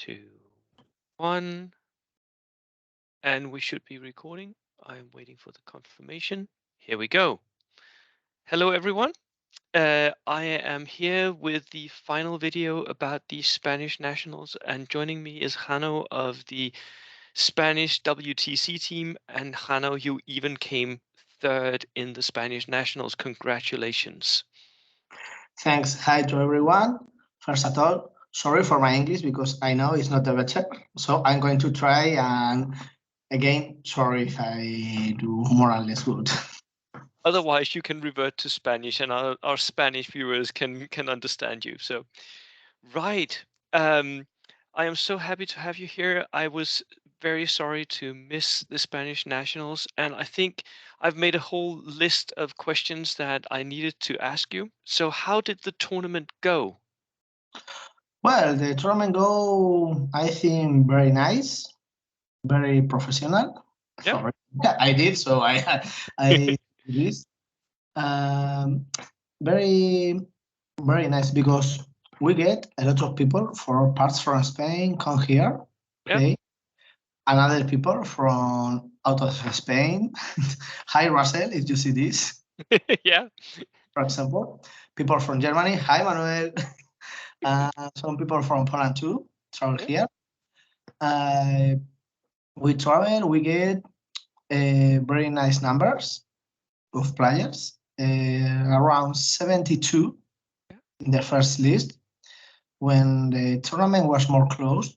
2, 1, and we should be recording. I'm waiting for the confirmation. Here we go. Hello, everyone. I am here with the final video about the Spanish nationals, and joining me is Jano of the Spanish WTC team. And Jano, you even came third in the Spanish nationals. Congratulations. Thanks. Hi to everyone. First of all, sorry for my English because I know it's not the better. So I'm going to try, and again, sorry if I do more or less good. Otherwise, you can revert to Spanish, and our Spanish viewers can understand you. So, right. I am so happy to have you here. I was very sorry to miss the Spanish nationals, and I think I've made a whole list of questions that I needed to ask you. So, how did the tournament go? Well, the tournament go, I think, very nice, very professional. Yeah. Sorry, I did, so I did this. Very, very nice because we get a lot of people from parts from Spain come here, play, and other people from out of Spain. Hi, Russell, if you see this. Yeah. For example, people from Germany. Hi, Manuel. Some people from Poland too travel here. We travel, we get very nice numbers of players, around 72 in the first list. When the tournament was more closed,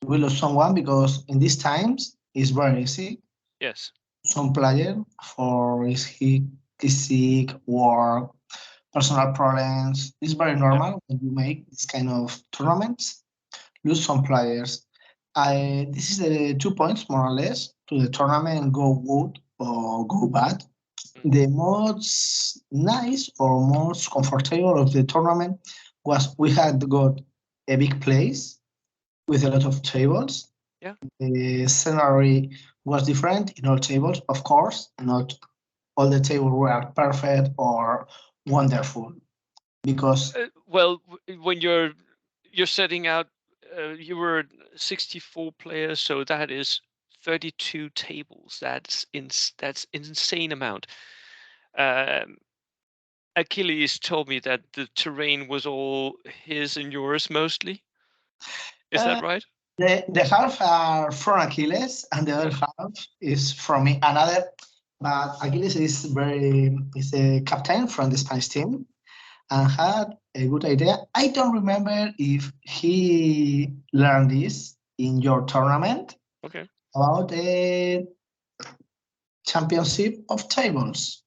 we lost someone because in these times it's very easy. Yes. Some player for is sick, work, personal problems. It's very normal when you make this kind of tournaments. Lose some players. This is the 2 points more or less to the tournament go good or go bad. The most nice or most comfortable of the tournament was we had got a big place with a lot of tables. Yeah. The scenery was different in all tables, of course. Not all the tables were perfect or wonderful, because well, when you're setting out, you were 64 players, so that is 32 tables. That's insane amount. Achilles told me that the terrain was all his and yours mostly. Is that right? The half are from Achilles and the other half is from me. But Achilles is a captain from the Spanish team and had a good idea. I don't remember if he learned this in your tournament. Okay. About a championship of tables.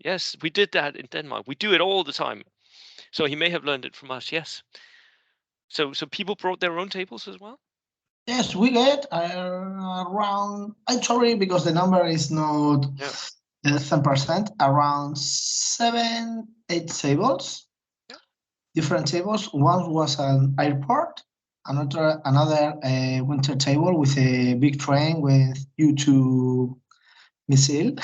Yes, we did that in Denmark. We do it all the time. So he may have learned it from us. Yes. So people brought their own tables as well? Yes, we get around, I'm sorry because the number is not 10%, around 7, 8 tables. Yeah. Different tables. One was an airport, another winter table with a big train with U2 missile.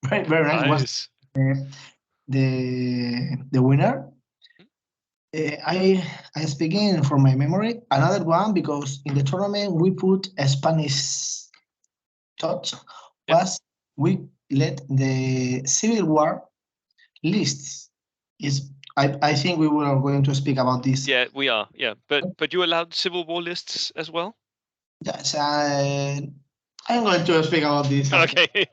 very, very nice. Was the winner. I speaking from my memory. Another one because in the tournament we put a Spanish touch was we let the Civil War lists. I think we were going to speak about this. Yeah, we are. Yeah, but you allowed Civil War lists as well? Yes, I'm going to speak about this. Okay.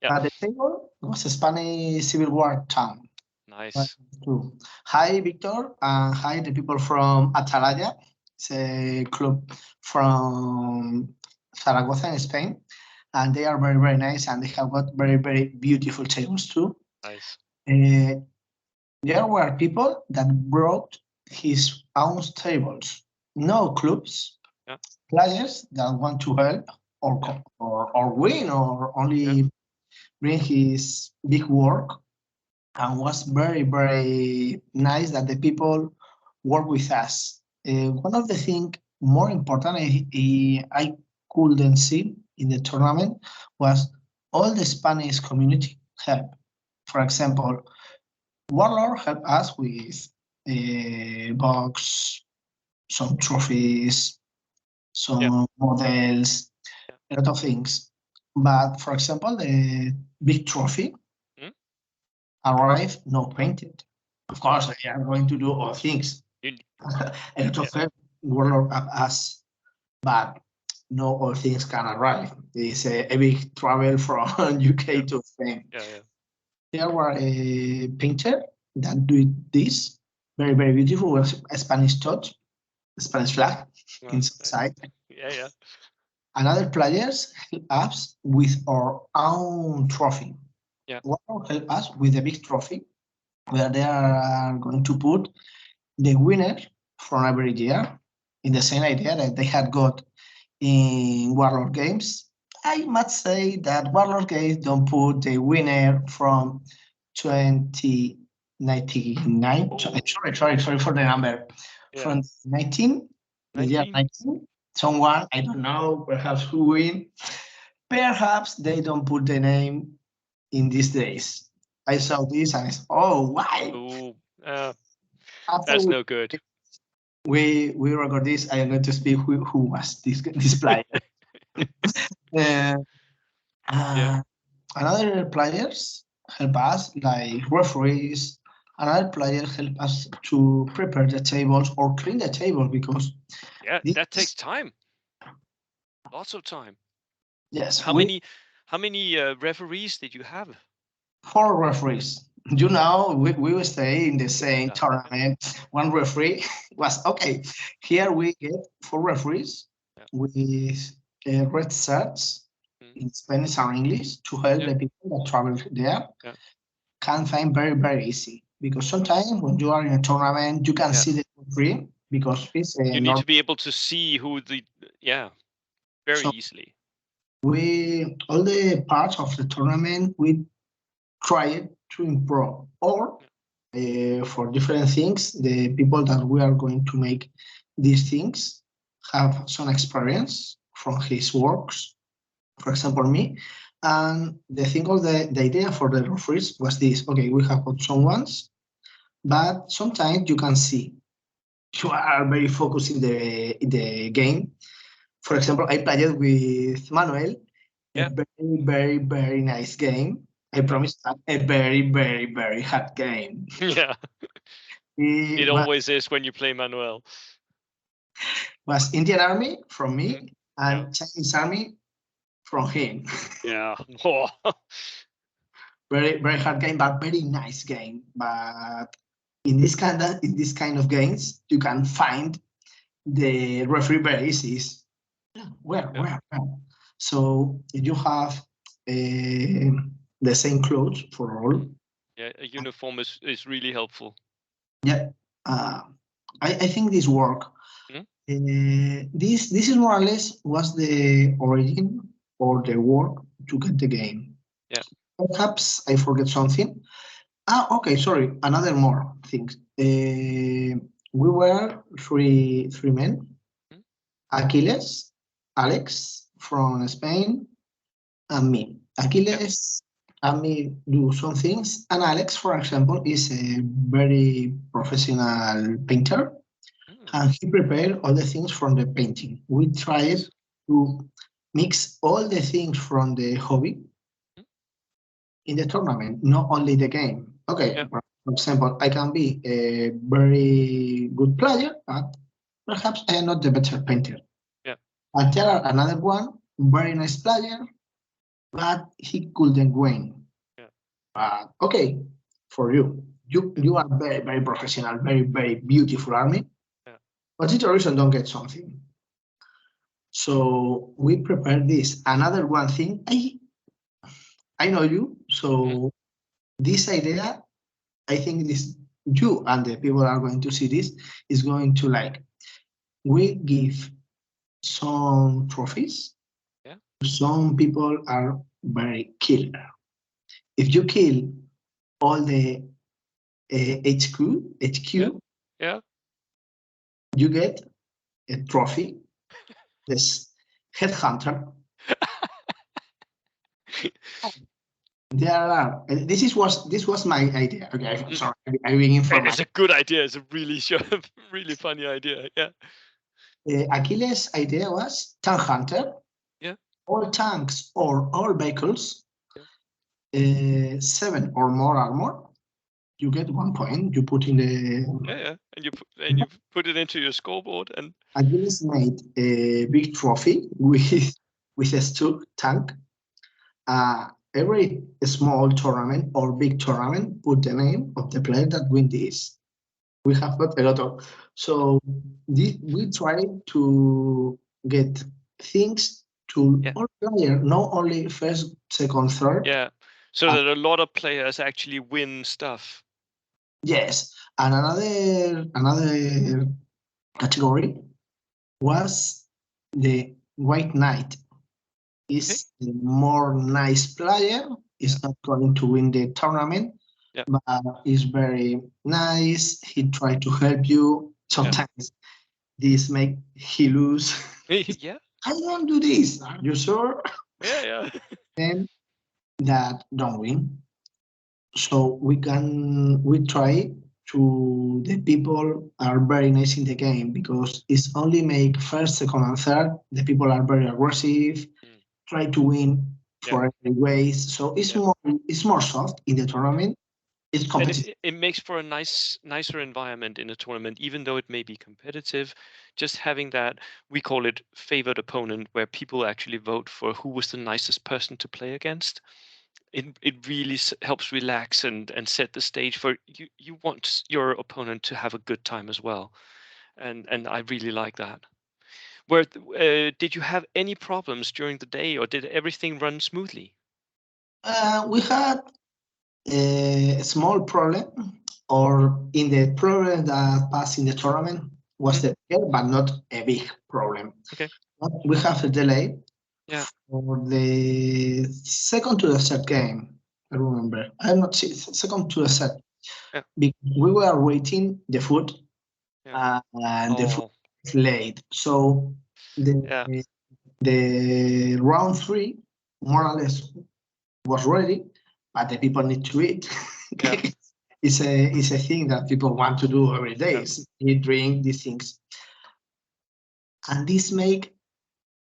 Yeah. The table was a Spanish Civil War town. Nice. Hi, Victor, and hi, the people from Atalaya. It's a club from Zaragoza in Spain, and they are very, very nice, and they have got very, very beautiful tables too. Nice. There were people that brought his own tables, no clubs, players that want to help or win or only bring his big work. And was very, very nice that the people work with us. One of the things more important I couldn't see in the tournament was all the Spanish community help. For example, Warlord helped us with a box, some trophies, some models, a lot of things. But for example, the big trophy arrived no painted. Of course, they are going to do all things. A lot of them warlord up us, but no all things can arrive. It's a big travel from UK to Spain. There were a painter that did this very, very beautiful with a Spanish touch, a Spanish flag inside. Another players help us with our own trophy. One help us with a big trophy where they are going to put the winner from every year in the same idea that they had got in Warlord Games. I must say that Warlord Games don't put the winner from 2099. Sorry for the number. From 19, the year 19. Someone, I don't know, perhaps who win. Perhaps they don't put the name in these days. I saw this and I said, oh, why? That's no good. We record this. I am going to speak who was this player. Another players help us, like referees. Another player help us to prepare the tables or clean the table because that takes time. Lots of time. Yes. How many referees did you have? 4 referees. You know, we will stay in the same tournament. One referee was okay. Here we get 4 referees with red shirts in Spanish or English to help the people that travel there. Can find very, very easy because sometimes when you are in a tournament, you can see the referee because it's you need to be able to see who the very easily. We all the parts of the tournament we try to improve or for different things. The people that we are going to make these things have some experience from his works. For example, me. And the thing of the idea for the referees was this. Okay, we have got some ones, but sometimes you can see you are very focused in the game. For example, I played with Manuel. A very, very, very nice game. I promise that a very, very, very hard game. It always is when you play Manuel. Was Indian Army from me and Chinese Army from him. Very, very hard game, but very nice game. But in this kind of games, you can find the referee very easy. Where? So if you have the same clothes for all. A uniform is really helpful. I think this work. This is more or less was the origin or the work to get the game. Perhaps I forget something. Okay, sorry. Another more things. We were three men. Achilles, Alex from Spain, and me. Achilles and me do some things, and Alex, for example, is a very professional painter, and he prepared all the things from the painting. We tried to mix all the things from the hobby in the tournament, not only the game. Okay, for example, I can be a very good player, but perhaps I am not the better painter. And there are another one, very nice player, but he couldn't win. Okay, for you are very, very professional, very, very beautiful army. But it's the reason don't get something. So we prepared this. Another one thing, I know you, so this idea, I think this you and the people are going to see this is going to like. We give some trophies. Some people are very killer. If you kill all the HQ, you get a trophy. This headhunter. There are. This was my idea. Okay, sorry. I'm being informed. It's a good idea. It's a really really funny idea. Achilles' idea was tank hunter. Yeah. All tanks or all vehicles, Yeah. 7 or more armor, you get 1 point. You put in the. Yeah. And you put it into your scoreboard and. Achilles made a big trophy with a Stuck tank. Every small tournament or big tournament put the name of the player that win this. We have got a lot of. So we try to get things to all players, not only first, second, third. Yeah. So that a lot of players actually win stuff. Yes, and another category was the White Knight. Is the more nice player. Is not going to win the tournament, but is very nice. He try to help you. Sometimes this make he lose. Yeah. I don't do this. Are you sure? Yeah. Then that don't win. So we try to the people are very nice in the game because it's only make first, second, and third. The people are very aggressive, try to win for every ways. So it's more soft in the tournament. It's competitive. And it makes for a nicer environment in a tournament, even though it may be competitive. Just having that, we call it favored opponent, where people actually vote for who was the nicest person to play against. It really helps relax and set the stage for you. You want your opponent to have a good time as well, and I really like that. Where did you have any problems during the day, or did everything run smoothly? We had a small problem, or in the problem that passed in the tournament was the but not a big problem. Okay. We have a delay Yeah. for the second to the third game. I remember. I'm not second to the third. Yeah. Because we were waiting the food, and the food was late. So the round 3 more or less was ready, but the people need to eat. Yeah. It's a thing that people want to do every day. Eat, drink, these things, and this make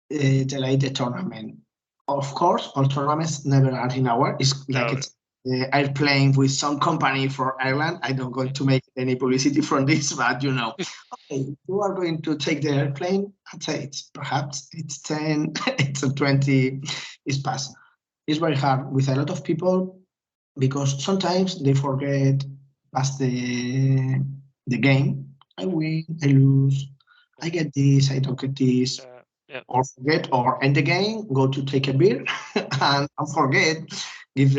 delay the tournament. Of course, all tournaments never are in hour. It's like it's airplane with some company for Ireland. I don't going to make any publicity from this, but okay, you are going to take the airplane at 8. Perhaps it's 10, it's 20, it's past. It's very hard with a lot of people because sometimes they forget past the game. I win, I lose, I get this, I don't get this, or forget, or end the game, go to take a beer, and forget, give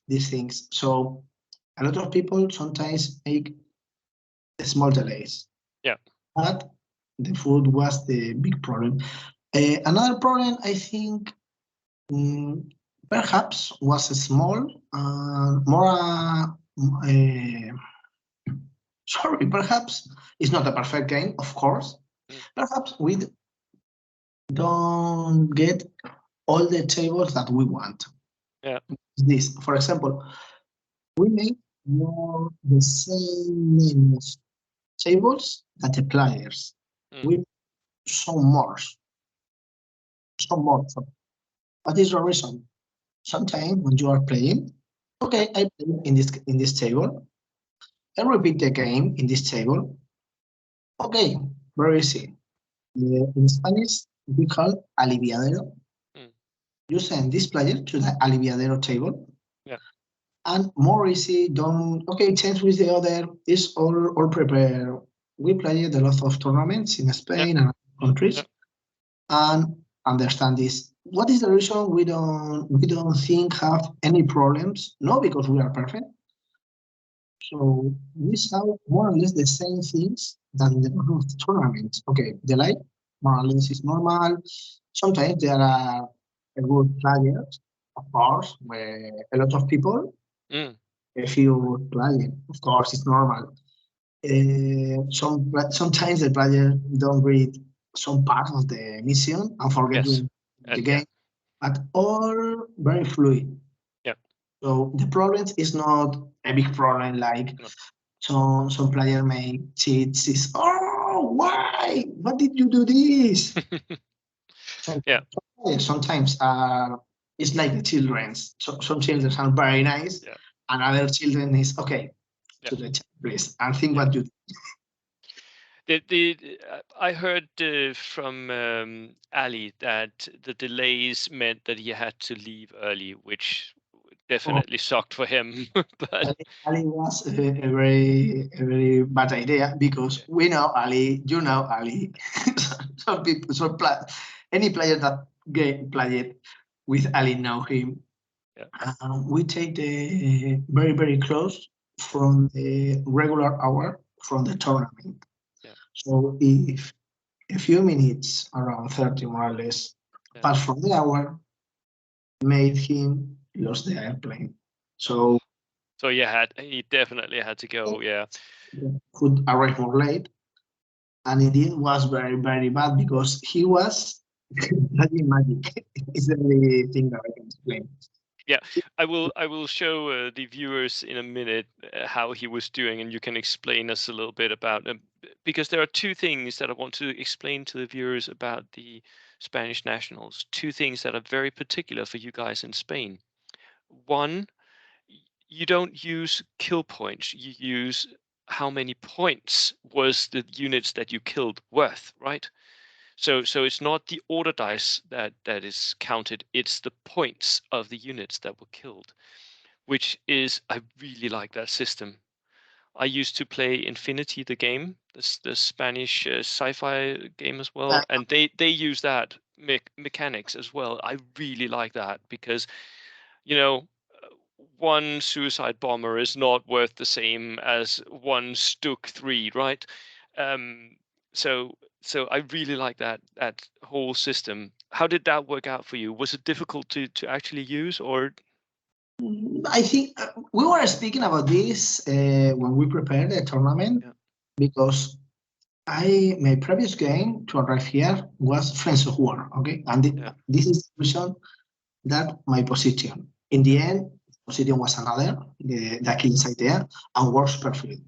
these things. So a lot of people sometimes make small delays. Yeah. But the food was the big problem. Another problem, I think, perhaps was a small, more. Sorry, perhaps it's not a perfect game, of course. Perhaps we don't get all the tables that we want. Yeah. This, for example, we make more the same name of tables that the players. We some more. So what is the reason? Sometimes when you are playing, okay, I play in this table. I repeat the game in this table. Okay, very easy. In Spanish, we call aliviadero. You send this player to the aliviadero table. Yeah. And more easy, don't, okay, change with the other, is all prepared. We played a lot of tournaments in Spain and other countries and understand this. What is the reason we don't think have any problems? No, because we are perfect. So we saw more or less the same things than the tournaments. Okay, the light more or less is normal. Sometimes there are a good players, of course, where a lot of people, a few players, of course, it's normal. Sometimes the player don't read some part of the mission and forget doing the game, but all very fluid. Yeah. So the problem is not a big problem like some player may cheat. Is no, why? What did you do this? Yeah. Sometimes it's like the children's. So some children are very nice, and other children is okay. To the chat, please, and think what you. I heard from Ali that the delays meant that he had to leave early, which definitely sucked for him. But Ali was a very bad idea because we know Ali, you know Ali. Some people, any player that played with Ali know him. We take the very close from the regular hour from the tournament. So if a few minutes, around 30 more or less, pass from the hour, made him lose the airplane. So he definitely had to go. Yeah. Could arrive more late, and indeed was very bad because he was studying magic. Is the only thing that I can explain. Yeah, I will show the viewers in a minute how he was doing, and you can explain us a little bit about them, because there are two things that I want to explain to the viewers about the Spanish nationals. Two things that are very particular for you guys in Spain. One, you don't use kill points. You use how many points was the units that you killed worth, right? So it's not the order dice that is counted, it's the points of the units that were killed, which is, I really like that system. I used to play Infinity, the game, the Spanish sci-fi game as well, and they use that mechanics as well. I really like that because, you know, one suicide bomber is not worth the same as one Stuk 3, right? Um, so I really like that whole system. How did that work out for you? Was it difficult to actually use, or? I think we were speaking about this when we prepared the tournament because my previous game to arrive here was Friends of War, okay, and this is the reason that my position in the end position was another the Achilles idea and works perfectly.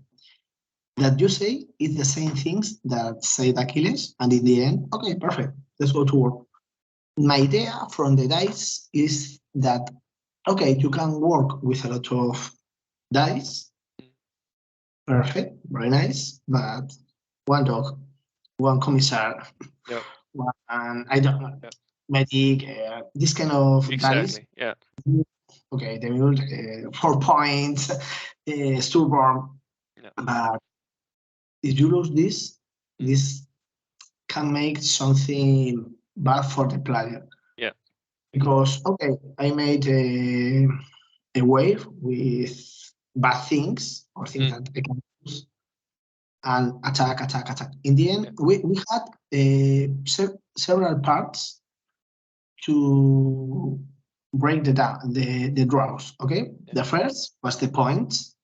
That you say is the same things that say the Achilles, and in the end, okay, perfect, let's go to work. My idea from the dice is that okay, you can work with a lot of dice. Perfect, very nice. But one dog, one commissar, one I don't know, medic, this kind of dice. Yeah. Okay, they will 4 points, stillborn. But if you lose this, this can make something bad for the player. Yeah. Because okay, I made a wave with bad things or things that I can use and attack. In the end, we had several parts to break the draws. Okay, the first was the points.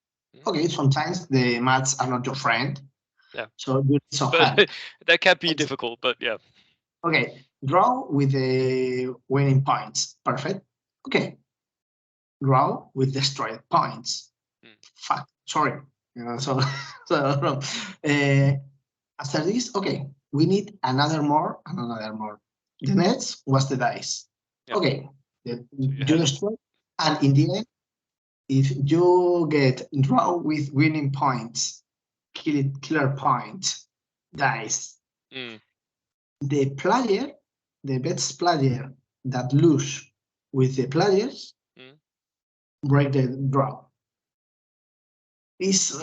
Okay, sometimes the maths are not your friend. Yeah. So you need some help. That can be difficult, but yeah. Okay, draw with the winning points. Perfect. Okay, draw with destroyed points. Fuck, sorry. So after this, okay, we need another more and another more. The next was the dice. Okay, you destroy, and in the end, if you get draw with winning points, killer points, dice, the player, the best player that lose with the players, break the draw. It's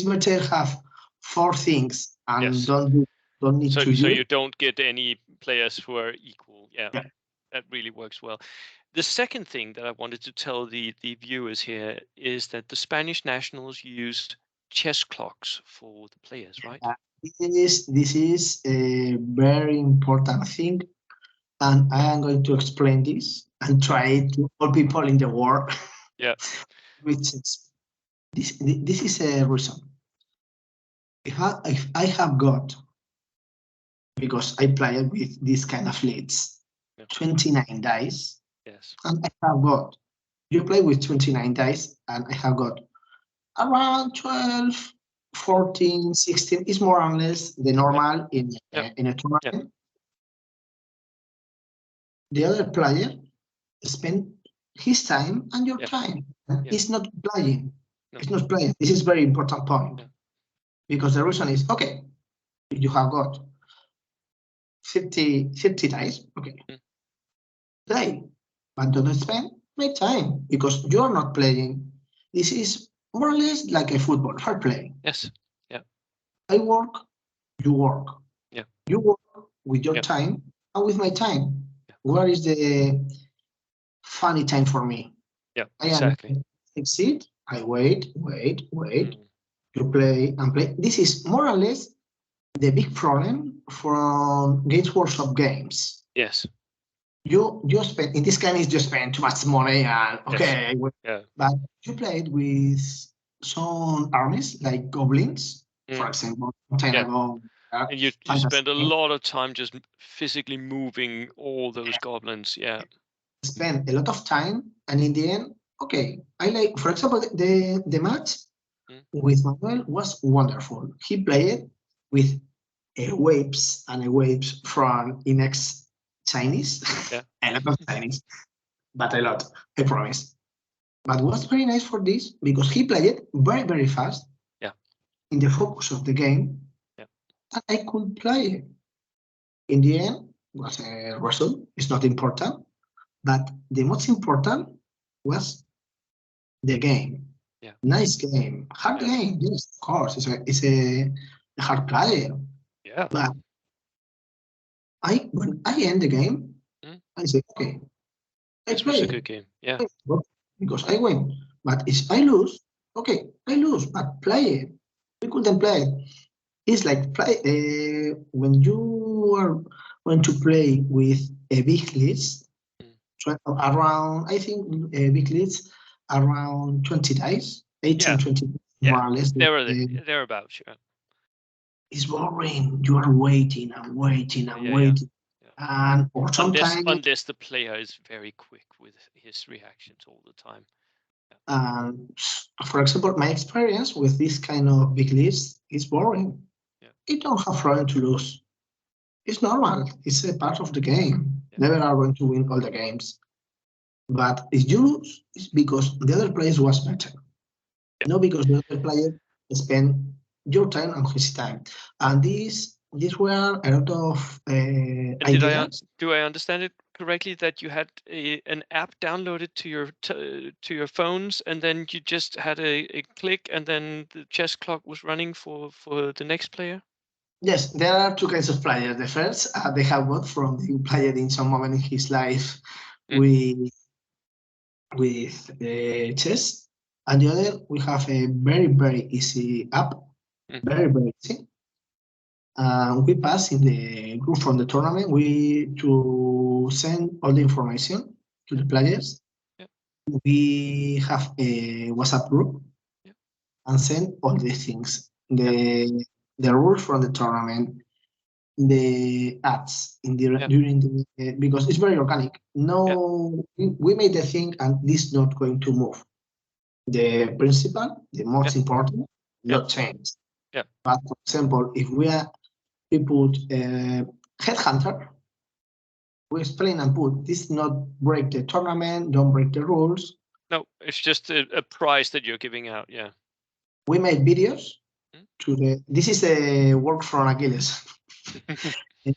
better have 4 things and don't need to use. So you don't get any players who are equal. Yeah. That really works well. The second thing that I wanted to tell the viewers here is that the Spanish nationals used chess clocks for the players, right? This is a very important thing, and I am going to explain this and try to all people in the world. Yeah. Which is this is a reason. If I have got, because I play with this kind of leads, 29 dice. Yes. And I have got, you play with 29 dice, and I have got around 12, 14, 16 is more or less the normal in a tournament. The other player spend his time and your time. It's not playing. No. It's not playing. This is very important point. Because the reason is, okay, you have got 50 dice, okay. Play, but don't spend my time because you are not playing. This is more or less like a football, fair play. Yes. Yeah. I work, you work. Yeah. You work with your time and with my time. Where is the funny time for me? Yeah, exactly. I succeed, I wait. You play and play. This is more or less the big problem from Games Workshop games. Yes. You spend, in this case, you spend too much money and okay. Yes. But you played with some armies like goblins, for example, some time ago. And you spend a lot of time just physically moving all those goblins. Yeah. Spend a lot of time, and in the end, okay, I like, for example, the match with Manuel was wonderful. He played with waves and waves from Inex Chinese, a lot of Chinese, but a lot, I promise. But was very nice for this because he played it very, very fast. Yeah. In the focus of the game. Yeah. And I could play it. In the end, was a result. It's not important. But the most important was the game. Yeah. Nice game. Hard game. Yes, of course. It's a hard player. Yeah. But when I end the game, I say, okay, this was a good game. Yeah. Because I win. But if I lose, okay, I lose, but play it. We couldn't play it. It's like play when you are going to play with a big list, around, I think a big list around 20 dice, 18, 20 more or less. Thereabouts, yeah. It's boring. You are waiting and waiting and waiting. And or sometimes unless the player is very quick with his reactions all the time. For example, my experience with this kind of big list is boring. You don't have problem to lose. It's normal. It's a part of the game. Never are going to win all the games. But if you lose, it's because the other player was better. Not because the other player spent your time and his time. And these were a lot of ideas. Do I understand it correctly that you had an app downloaded to your phones, and then you just had a click, and then the chess clock was running for the next player? Yes, there are two kinds of players. The first, they have got from the player in some moment in his life with chess, and the other, we have a very, very easy app, very, very easy. We pass in the group from the tournament. We to send all the information to the players. We have a WhatsApp group and send all the things, the rules from the tournament, the ads in the during the because it's very organic. No, we made the thing, and this is not going to move. The principle, the most important, not change. But for example, if we put headhunter, we explain and put this not break the tournament, don't break the rules. No, it's just a prize that you're giving out. Yeah. We made videos to this is a work from Achilles.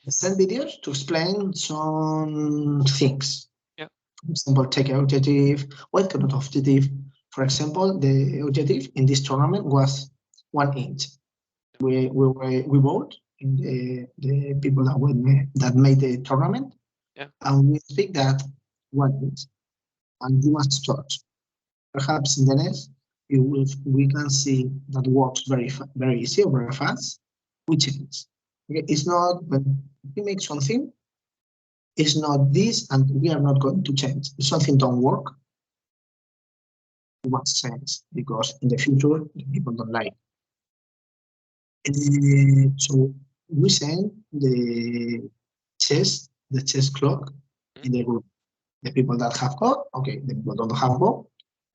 Send videos to explain some things. For example, take an objective, what kind of objective. For example, the objective in this tournament was 1 inch. We vote in the people that made the tournament, and we speak that 1 inch, and you must start. Perhaps in the next, we can see that works very easy or very fast. We change. Okay, it's not when we make something. It's not this, and we are not going to change. If something don't work, we must change because in the future people don't like. So we send the chess clock in the group. The people that have got, okay. The people don't have got,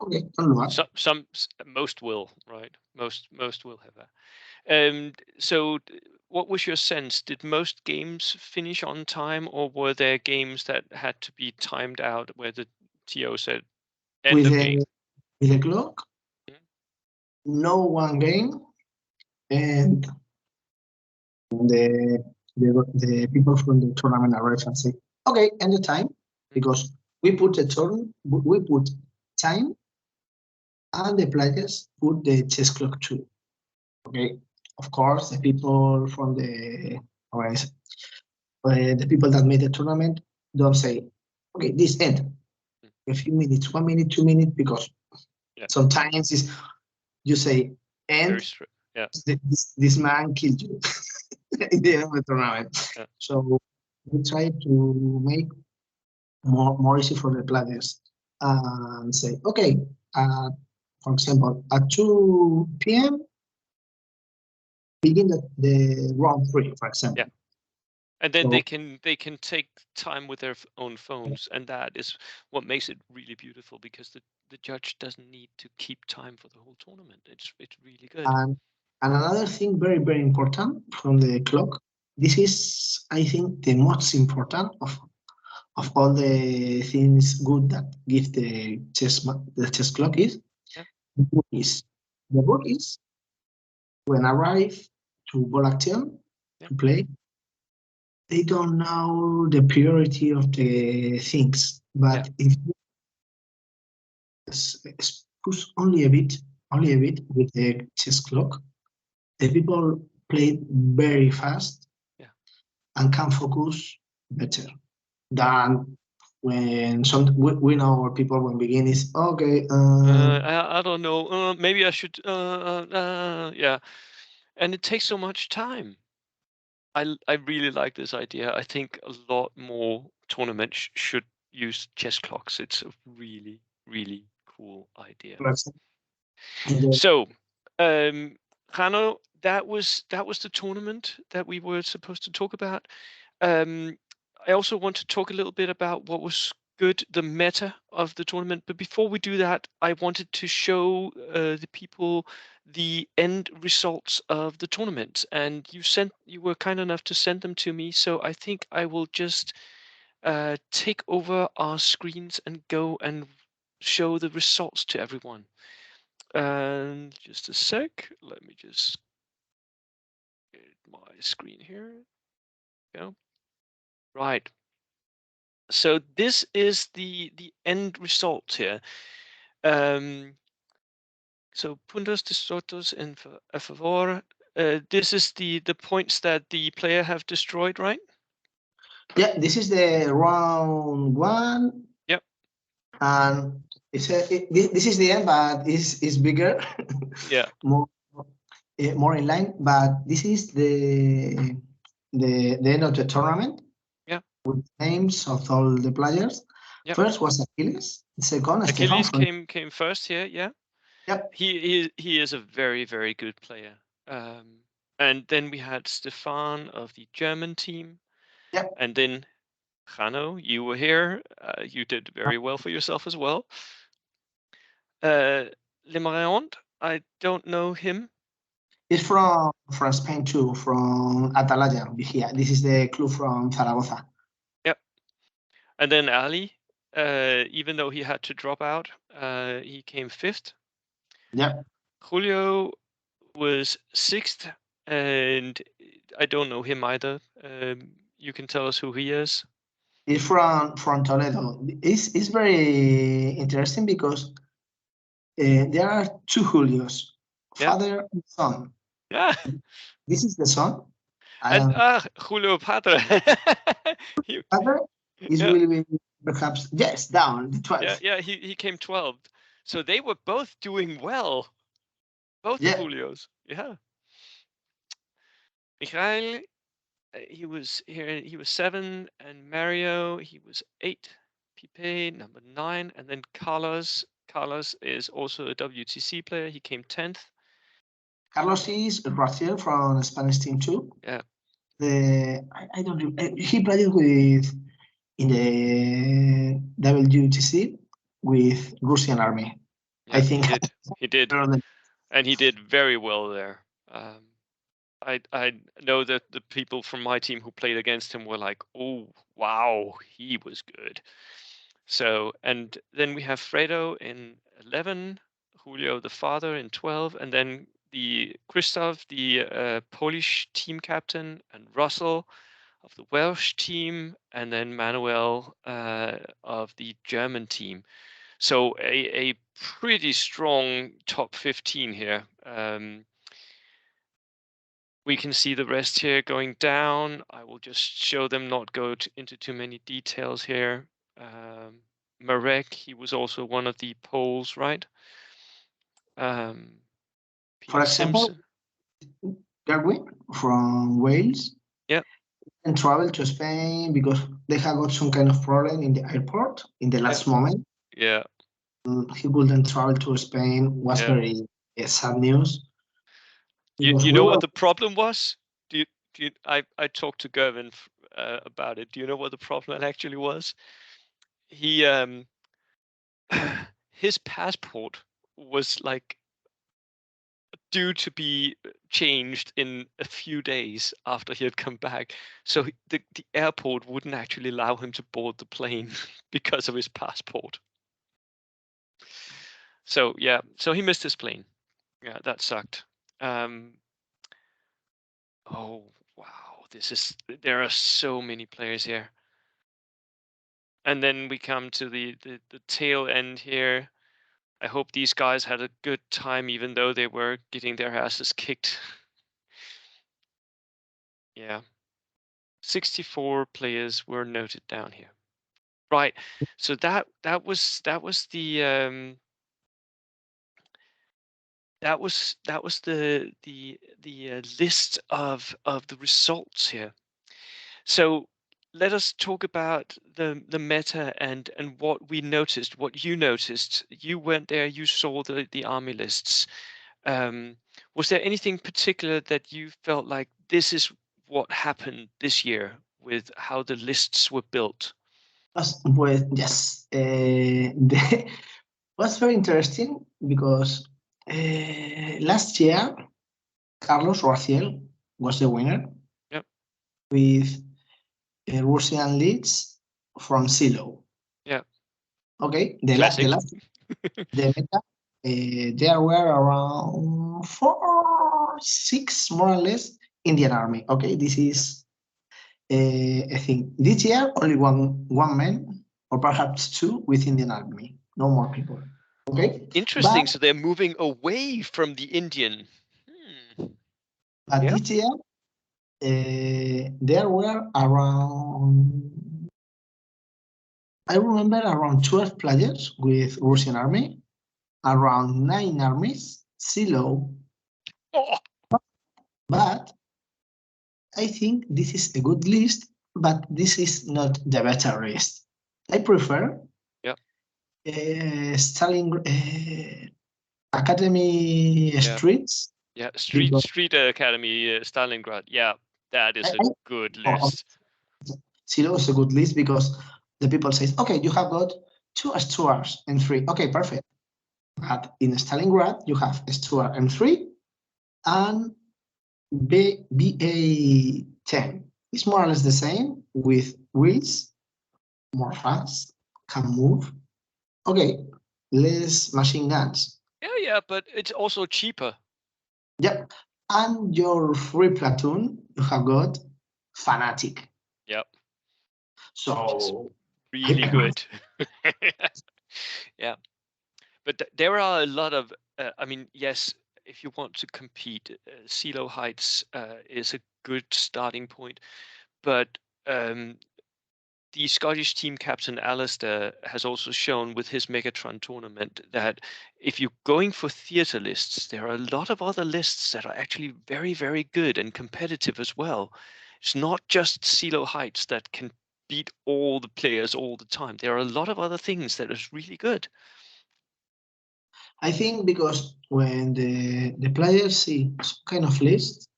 okay. Don't most will, right? Most will have that. So, what was your sense? Did most games finish on time, or were there games that had to be timed out where the TO said end With of game? the clock, no one game, and the people from the tournament arrive and say, "Okay, end the time," because we put time, and the players put the chess clock too. Okay, of course, the people from the the people that made the tournament don't say, "Okay, this end." A few minutes, 1 minute, 2 minutes, because sometimes is you say, "And this man killed you." In the end of the tournament. So we try to make more easy for the players and say, okay, for example, at 2 p.m. begin the round 3, for example. And then they can take time with their own phones, and that is what makes it really beautiful, because the judge doesn't need to keep time for the whole tournament. It's really good. And another thing very, very important from the clock, this is, I think, the most important of all the things good that give the chess clock is the book is when arrive to ball action to play, they don't know the priority of the things, but if you push only a bit with the chess clock, the people play very fast and can focus better than when we know our people when begin is okay. I don't know. Maybe I should. Yeah, and it takes so much time. I really like this idea. I think a lot more tournaments should use chess clocks. It's a really, really cool idea. So, Jano, that was the tournament that we were supposed to talk about. I also want to talk a little bit about what was good, the meta of the tournament. But before we do that, I wanted to show the people the end results of the tournament. And you were kind enough to send them to me. So I think I will just take over our screens and go and show the results to everyone. And just a sec, let me just get my screen here. Go. Right. So this is the end result here. So puntos distortos a favor. This is the points that the player have destroyed, right? Yeah, this is the round 1. Yep. And this is the end, but it's bigger. Yeah. more in line. But this is the end of the tournament. Yeah. With names of all the players. Yep. First was Achilles. Second, Achilles came first here. Yeah. Yep. He is a very, very good player. And then we had Stefan of the German team. Yep. And then Jano, you were here. You did very well for yourself as well. Le Mariant, I don't know him. He's from Spain too, from Atalaya. This is the club from Zaragoza. Yep. And then Ali, even though he had to drop out, he came 5th. Yeah. Julio was 6th, and I don't know him either. You can tell us who he is. He's from Toledo. It's very interesting because there are 2 Julios, father and son. Yeah. This is the son. And Julio Padre. Father is will be perhaps down the 12th. Yeah, he came 12th. So they were both doing well. Both the Julios. Yeah. Michael, he was here. He was 7, and Mario, he was 8. Pipe, number 9, and then Carlos. Carlos is also a WTC player. He came 10th. Carlos is Raciel from the Spanish team too. Yeah. I don't know. He played with in the WTC with Russian army. Yeah, I think he did. and he did very well there. I know that the people from my team who played against him were like, "Oh, wow, he was good." So, and then we have Fredo in 11, Julio the father in 12, and then the Christoph, the Polish team captain, and Russell of the Welsh team, and then Manuel of the German team. So a pretty strong top 15 here. We can see the rest here going down. I will just show them, not go into too many details here. Marek, he was also one of the Poles, right? For Peter example, Simpson. Gerwin from Wales Yeah. and traveled to Spain because they have got some kind of problem in the airport in the last moment. Yeah. He couldn't travel to Spain. Was very sad news. You know what the problem was? I talked to Gervin about it. Do you know what the problem actually was? He his passport was like due to be changed in a few days after he had come back. So the airport wouldn't actually allow him to board the plane because of his passport. So yeah, so he missed his plane. Yeah, that sucked. Oh wow, there are so many players here. And then we come to the tail end here. I hope these guys had a good time, even though they were getting their asses kicked. Yeah. 64 players were noted down here. Right. So that was the list of the results here. So let us talk about the meta and what we noticed, what you noticed. You went there, you saw the army lists. Was there anything particular that you felt like this is what happened this year with how the lists were built? Well, yes, was very interesting because last year Carlos Raciel was the winner. Yep. With Russian leads from Silo. Yeah. Okay, Classic. the meta, there were around 4, 6 more or less Indian Army. Okay, this is I think this year only one man or perhaps 2 with Indian Army, no more people. Okay, Interesting. So they're moving away from the Indian. But this year there were around, I remember, around 12 players with Russian Army, around 9 armies, Silo. Oh. But I think this is a good list, but this is not the better list. I prefer Stalin Academy Streets. Yeah, Street Academy, Stalingrad. Yeah, that is a good list. Silo is a good list because the people say, okay, you have got 2 Stuarts and 3. Okay, perfect. But in Stalingrad, you have Stuart M3 and BA10. It's more or less the same with wheels, more fast, can move. Okay, less machine guns. Yeah, but it's also cheaper. Yep. And your free platoon, you have got Fanatic. Yep. So really good. Yeah. But there are a lot of, I mean, yes, if you want to compete, Silo Heights is a good starting point. But the Scottish team captain Alistair has also shown with his Megatron tournament that if you're going for theatre lists, there are a lot of other lists that are actually very, very good and competitive as well. It's not just Silo Heights that can beat all the players all the time. There are a lot of other things that is really good. I think because when the players see some kind of list,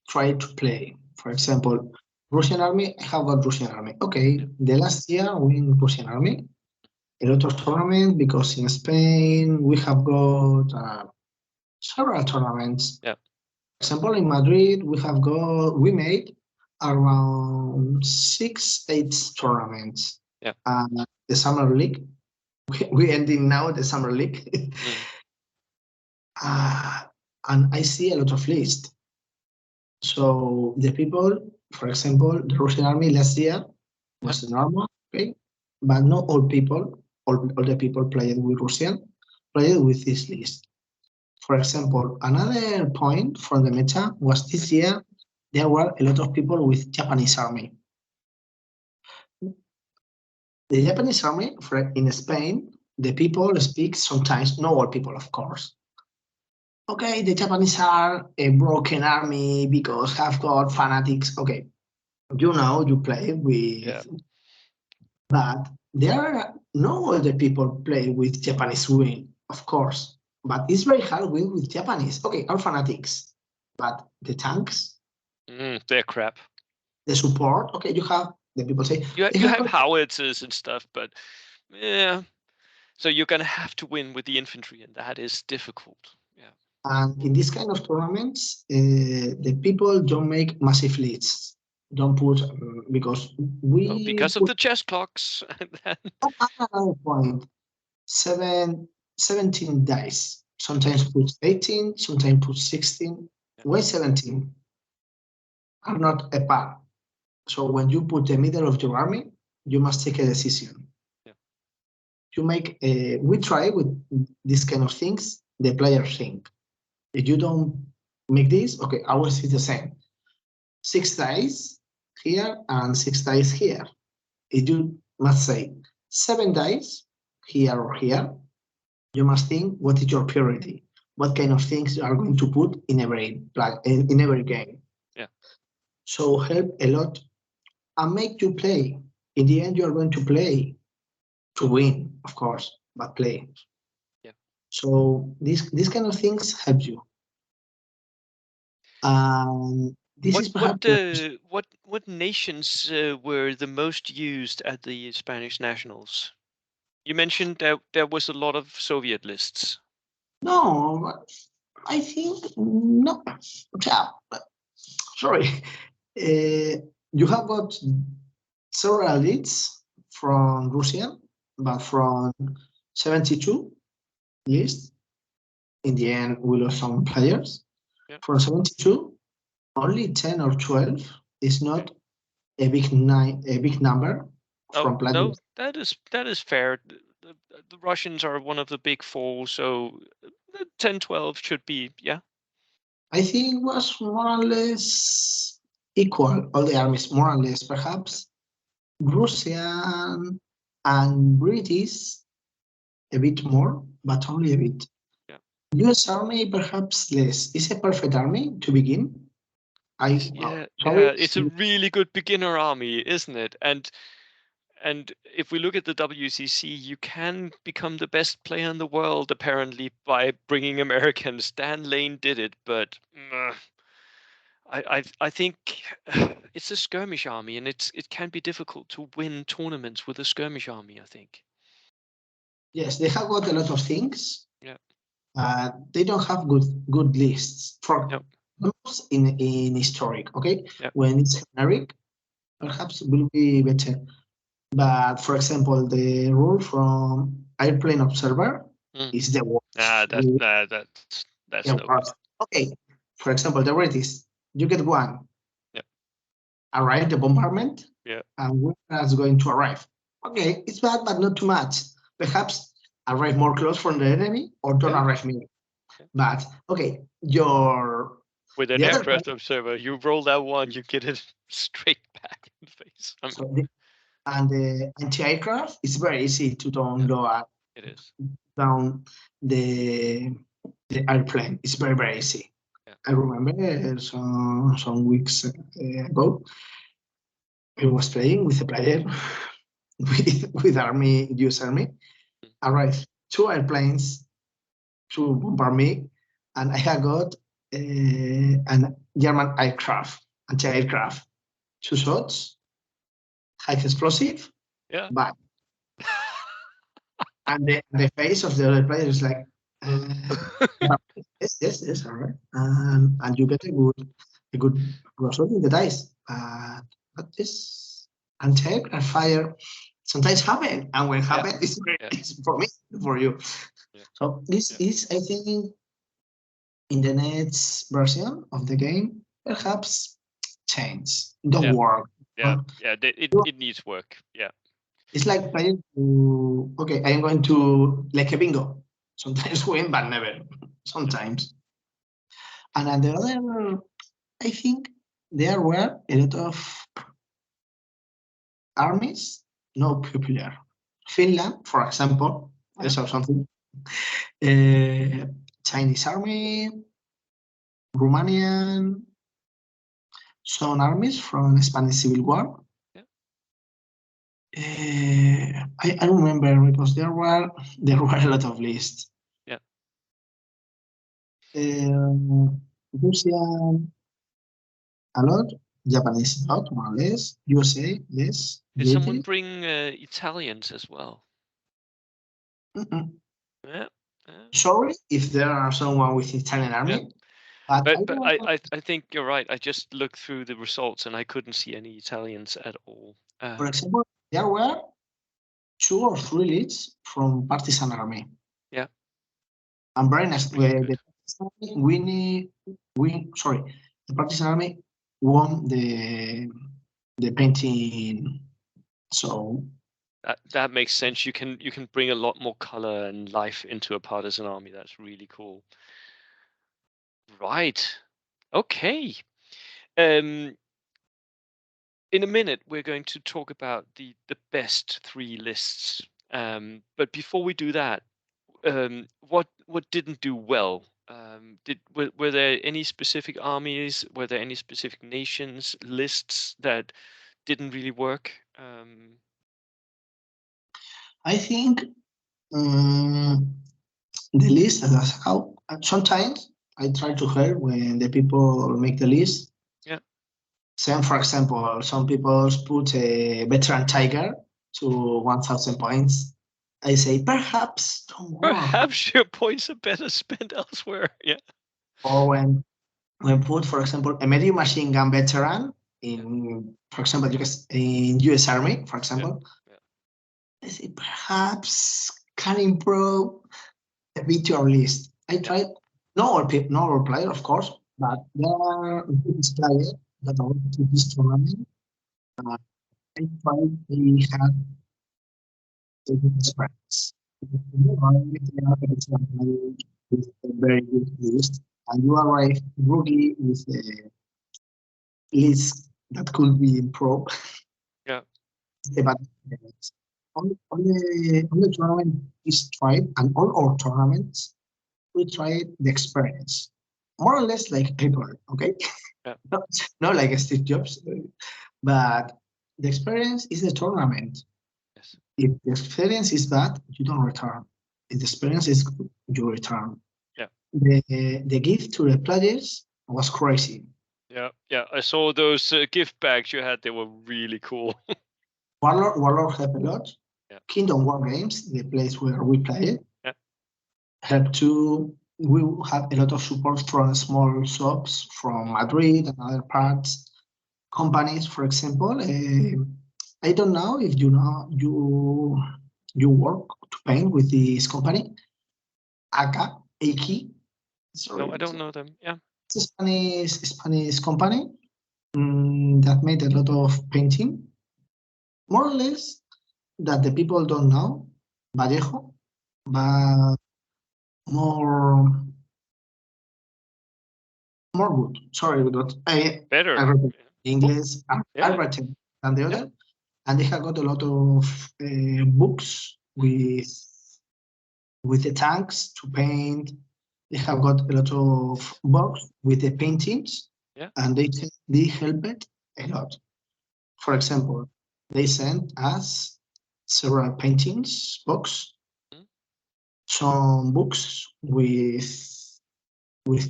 try to play. For example, Russian army, I have got Russian army. Okay, the last year win Russian army. A lot of tournament because in Spain we have got several tournaments. Yeah. For example, in Madrid, we made around 6-8 tournaments. Yeah. The summer league, we ending now the summer league. And I see a lot of lists. So the people, for example, the Russian army last year was normal, okay, but not all people, all the people playing with Russian, played with this list. For example, another point from the meta was this year there were a lot of people with Japanese army. The Japanese army in Spain, the people speak sometimes, not all people, of course. Okay, the Japanese are a broken army because have got fanatics. Okay, you play with, but there are not all the people play with Japanese win, of course. But it's very hard win with Japanese. Okay, are fanatics, but the tanks, they're crap. The support, okay, you have the people say you have howitzers and stuff, but yeah. So you're gonna have to win with the infantry, and that is difficult. Yeah. And in this kind of tournaments, the people don't make massive leads. Don't put because because of the chess clocks. Another point. 17 dice. Sometimes put 18, sometimes put 16. Why 17? Are not a par. So when you put the middle of your army, you must take a decision. Yeah. You make we try with this kind of things, the players think. If you don't make this, okay, I will see the same. 6 dice here and 6 dice here. If you must say 7 dice here or here, you must think what is your priority, what kind of things you are going to put in every game. Yeah. So help a lot and make you play. In the end, you are going to play to win, of course, but play. Yeah. So these kind of things help you. This is perhaps what nations were the most used at the Spanish Nationals? You mentioned that there was a lot of Soviet lists. No, I think no. Sorry, you have got several leads from Russia, but from 72 lists, in the end we lost some players. Yep. From 72, only 10 or 12 is not a big number from players. No, that is fair. The Russians are one of the big four, so 10, 12 should be, yeah. I think it was more or less equal, all the armies, more or less, perhaps. Russian and British a bit more, but only a bit. Yeah. US Army perhaps less. Is a perfect army to begin. It's a really good beginner army, isn't it? And if we look at the WCC, you can become the best player in the world apparently by bringing Americans. Dan Lane did it, but I think it's a skirmish army, and it can be difficult to win tournaments with a skirmish army, I think. Yes, they have got a lot of things. Yeah. They don't have good lists for in historic. Okay, when it's generic, perhaps it will be better. But for example, the rule from Airplane Observer is the worst. That's no good. Okay, for example, the rate is you get one. Arrive the bombardment. And when that's going to arrive. Okay, it's bad, but not too much. Perhaps arrive more close from the enemy or don't arrive me. But okay, with an aircraft observer, you roll that one, you get it straight back in the face. And the anti-aircraft is very easy to don't lower. It is. Down the airplane. It's very easy. I remember some weeks ago, I was playing with a player with army, US Army. Arrived 2 airplanes to bombard me, and I had got an German aircraft, anti-aircraft, 2 shots, high explosive, bang. And the face of the other player is like, Yes, all right. And you get a good result in the dice. But this anti-aircraft fire sometimes happen, and when happen, it's for me, for you. So this is, I think, in the next version of the game, perhaps change. Don't work. It needs work. Yeah. It's like playing to, okay, I am going to, like a bingo. Sometimes win, but never. Sometimes. And on the other, I think there were a lot of armies not popular. Finland, for example, I saw something. Chinese army, Romanian, some armies from Spanish Civil War. I don't remember because there were a lot of lists. Russian a lot, Japanese a lot, more or less. USA, yes. Did someone bring Italians as well? Sorry if there are someone with Italian army. But I think you're right. I just looked through the results and I couldn't see any Italians at all. For example, there were 2 or 3 leads from partisan army. Yeah. And very nice. The partisan army won the painting. So that makes sense. You can bring a lot more color and life into a partisan army. That's really cool. Right. Okay. In a minute, we're going to talk about the best 3 lists. But before we do that, what didn't do well? Were there any specific armies? Were there any specific nations lists that didn't really work? I think the list that's how sometimes I try to help when the people make the list. Yeah. Same, for example, some people put a veteran tiger to 1,000 points. I say perhaps don't work. Perhaps your points are better spent elsewhere. Yeah. Or when put, for example, a medium machine gun veteran in, for example, in US Army, for example, I say perhaps can improve a bit your list. I tried, not all players, of course, but there are players that are to this tournament. I tried they had a good experience. With a very good list, and you arrive rookie with a list that could be improved. Yeah. But on the tournament is tried, and all our tournaments we tried the experience, more or less like people, okay? Yeah. Not like Steve Jobs, but the experience is the tournament. Yes. If the experience is bad, you don't return. If the experience is good, you return. Yeah. The gift to the players was crazy. Yeah, I saw those gift bags you had. They were really cool. Warlord helped a lot. Yeah. Kingdom War Games, the place where we played, helped to. We have a lot of support from small shops from Madrid and other parts, companies, for example. I don't know if you know you work to paint with this company, Aki. Sorry, no, I don't know them. Yeah, it's a Spanish company that made a lot of painting, more or less that the people don't know Vallejo, but more good. Sorry, but better. I read English. I read it than the other, and they have got a lot of books with the tanks to paint. They have got a lot of books with the paintings, and they help it a lot. For example, they sent us several paintings, books, some books with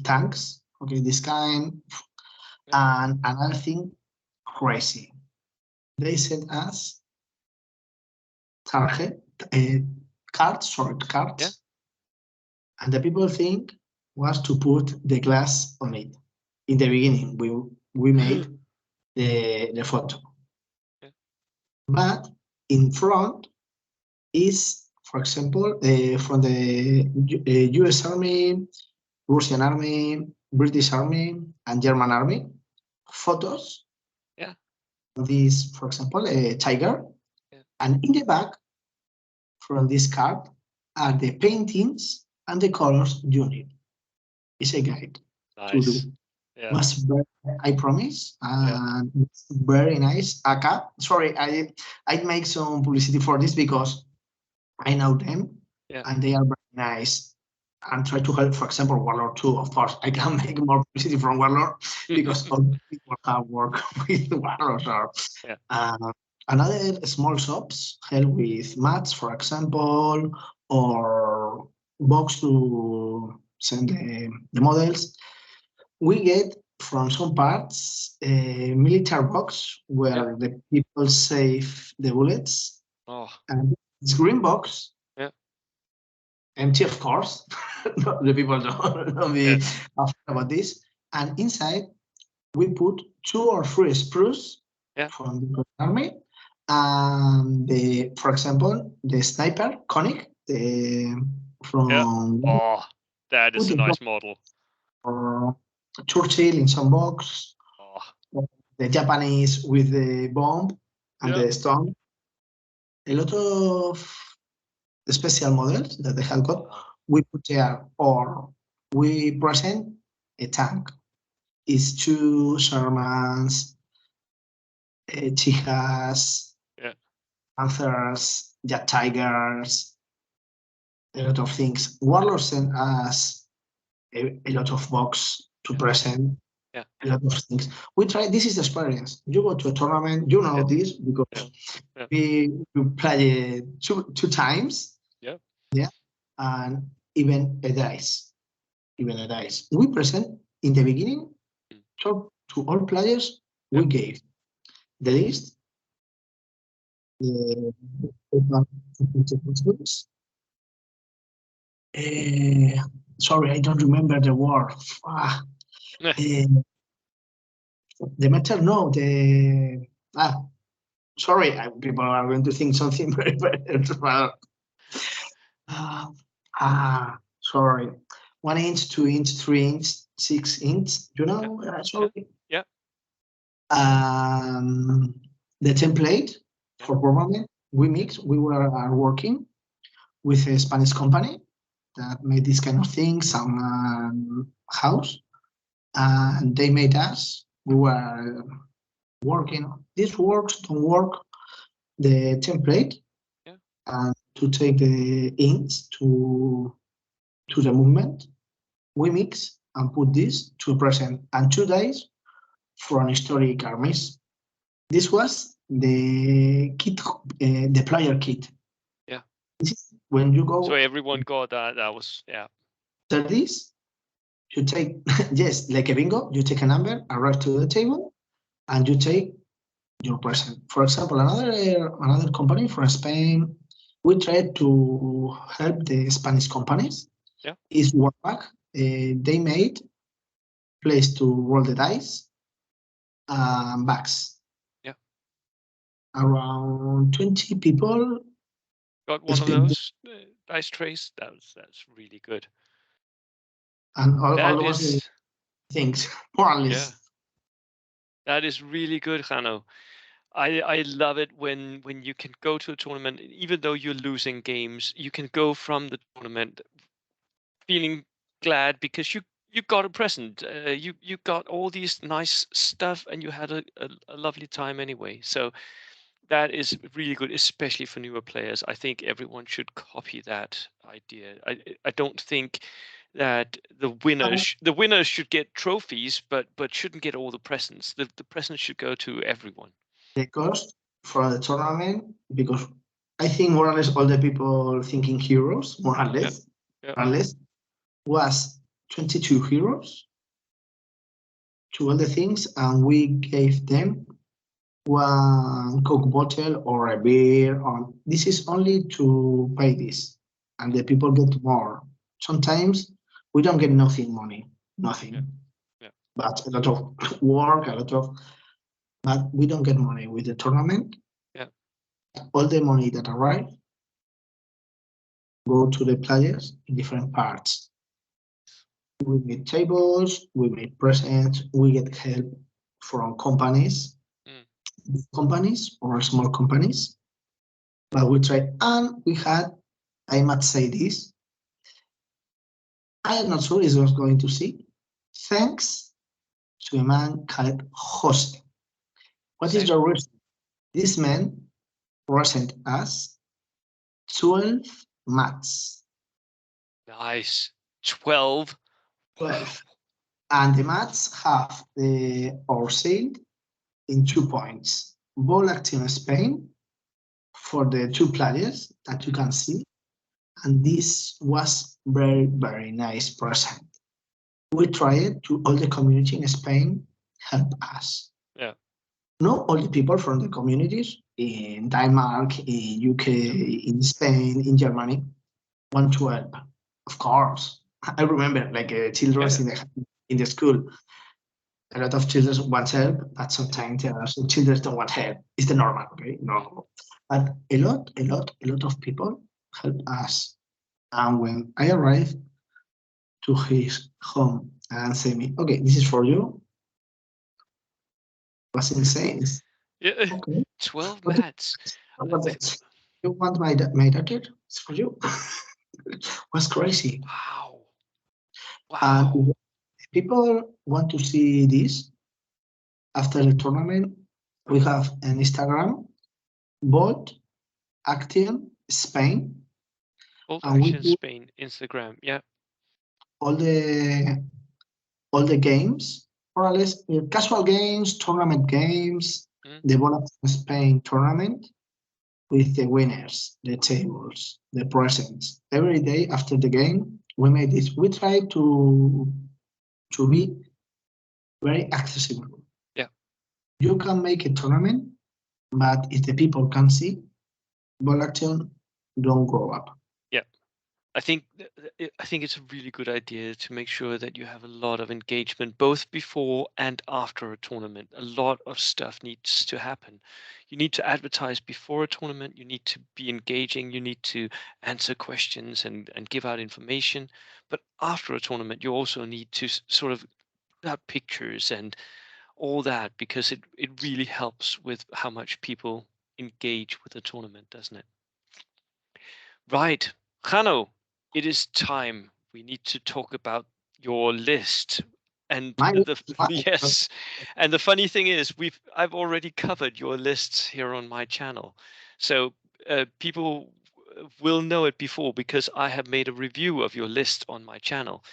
tanks. Okay, this kind, and another thing crazy. They sent us cards, And the people think was to put the glass on it. In the beginning, we made the photo. Yeah. But in front is, for example, from the US Army, Russian Army, British Army, and German Army photos. Yeah. This, for example, a tiger. Yeah. And in the back from this card are the paintings and the colors you need. It's a guide to do. Nice. Yeah. Was very, I promise, Yeah. and it's very nice. Aka, sorry, I make some publicity for this because I know them, Yeah. and they are very nice. And try to help, for example, Warlord 2. Of course, I can make more publicity from Warlord because all people have worked with Warlord. Yeah. Another small shops help with mats, for example, or box to send the models. We get from some parts a military box Yeah. where the people save the bullets, Oh. and it's green box, Yeah. empty of course. The people don't Yeah. be afraid about this. And inside we put 2 or 3 sprues Yeah. from the army, and the, for example, the sniper conic Yeah. from Oh, that put is a the nice model. or Churchill in some box, Oh. the Japanese with the bomb and Yeah. the stone. A lot of special models that they have got, Oh. we put there, or we present a tank. It's 2 Shermans, Chihas, Yeah. Panthers, Jet Tigers, a lot of things. Warlord sent us a lot of box to Yeah. present. Yeah. A lot of things. We try. This is the experience. You go to a tournament. You know Yeah. this because Yeah. Yeah. we play it two times. Yeah. Yeah, and even a dice. Even a dice. We present in the beginning. Mm. So to all players, Yeah. we gave the list. The sorry, I don't remember the word. Uh, the matter, no, the sorry, people are going to think something very bad. Sorry, 1 inch, 2 inch, 3 inch, 6 inch. You Yeah. know, Yeah. sorry. Yeah. The template Yeah. for programming we mix. We were working with a Spanish company that made this kind of thing, some house, and they made us. We were working. This works, don't work. The template Yeah. and to take the inks to the movement. We mix and put this to present, and 2 days for an historic armies. This was the kit, the player kit. Yeah. This is when you So go everyone got that. That was, yeah. after this, you take, yes, like a bingo, you take a number, arrive to the table, and you take your present. For example, another company from Spain, we tried to help the Spanish companies. Yeah. Is Warpack. They made place to roll the dice bags. Yeah. Around 20 people. Got one of those dice trays. That's really good. And That almost the is, things, more or yeah, less. that is really good, Jano. I love it when you can go to a tournament, even though you're losing games, you can go from the tournament feeling glad because you got a present. You got all these nice stuff, and you had a lovely time anyway. So that is really good, especially for newer players. I think everyone should copy that idea. I don't think that the winners should get trophies, but shouldn't get all the presents. The presents should go to everyone. The cost for the tournament, because I think more or less all the people thinking heroes, more or Yeah, less, yeah, more or less, was 22 heroes to all the things, and we gave them 1 Coke bottle or a beer. Or this is only to pay this, and the people get more. Sometimes we don't get nothing money, nothing, but a lot of work, but we don't get money with the tournament. All the money that arrive go to the players in different parts. We make tables, we make presents, we get help from companies, big companies or small companies. But we try, and we had, I must say this, I am not sure if I was going to see, thanks to a man called Jose. What is the reason? This man present us 12 mats. Nice. 12. 12. And the mats have our sale in 2 points. Ball Action Spain for the 2 players that you can see. And this was very, very nice present. We tried to all the community in Spain help us. Yeah. Not all the people from the communities in Denmark, in UK, in Spain, in Germany want to help. Of course. I remember like children in the school. A lot of children want help, but sometimes some children don't want help. It's the normal, okay? No. But a lot of people help us. And when I arrived to his home and say me, okay, this is for you, it was insane. Yeah. Okay. 12 mats. You want my daughter? It's for you. It was crazy. Wow. And if people want to see this after the tournament, we have an Instagram, Bolt Action Spain. Bolt Action Spain, Instagram, yeah. All the games, more or less casual games, tournament games, the Bolt Action Spain tournament with the winners, the tables, the presents. Every day after the game, we made this. We try to be very accessible. Yeah. You can make a tournament, but if the people can see, ball action don't grow up. Yeah. I think it's a really good idea to make sure that you have a lot of engagement both before and after a tournament. A lot of stuff needs to happen. You need to advertise before a tournament, you need to be engaging, you need to answer questions and give out information. But after a tournament, you also need to sort of have pictures and all that, because it really helps with how much people engage with the tournament, doesn't it? Right. Jano, it is time. We need to talk about your list. And yes, and the funny thing is, I've already covered your lists here on my channel, so people will know it before because I have made a review of your list on my channel.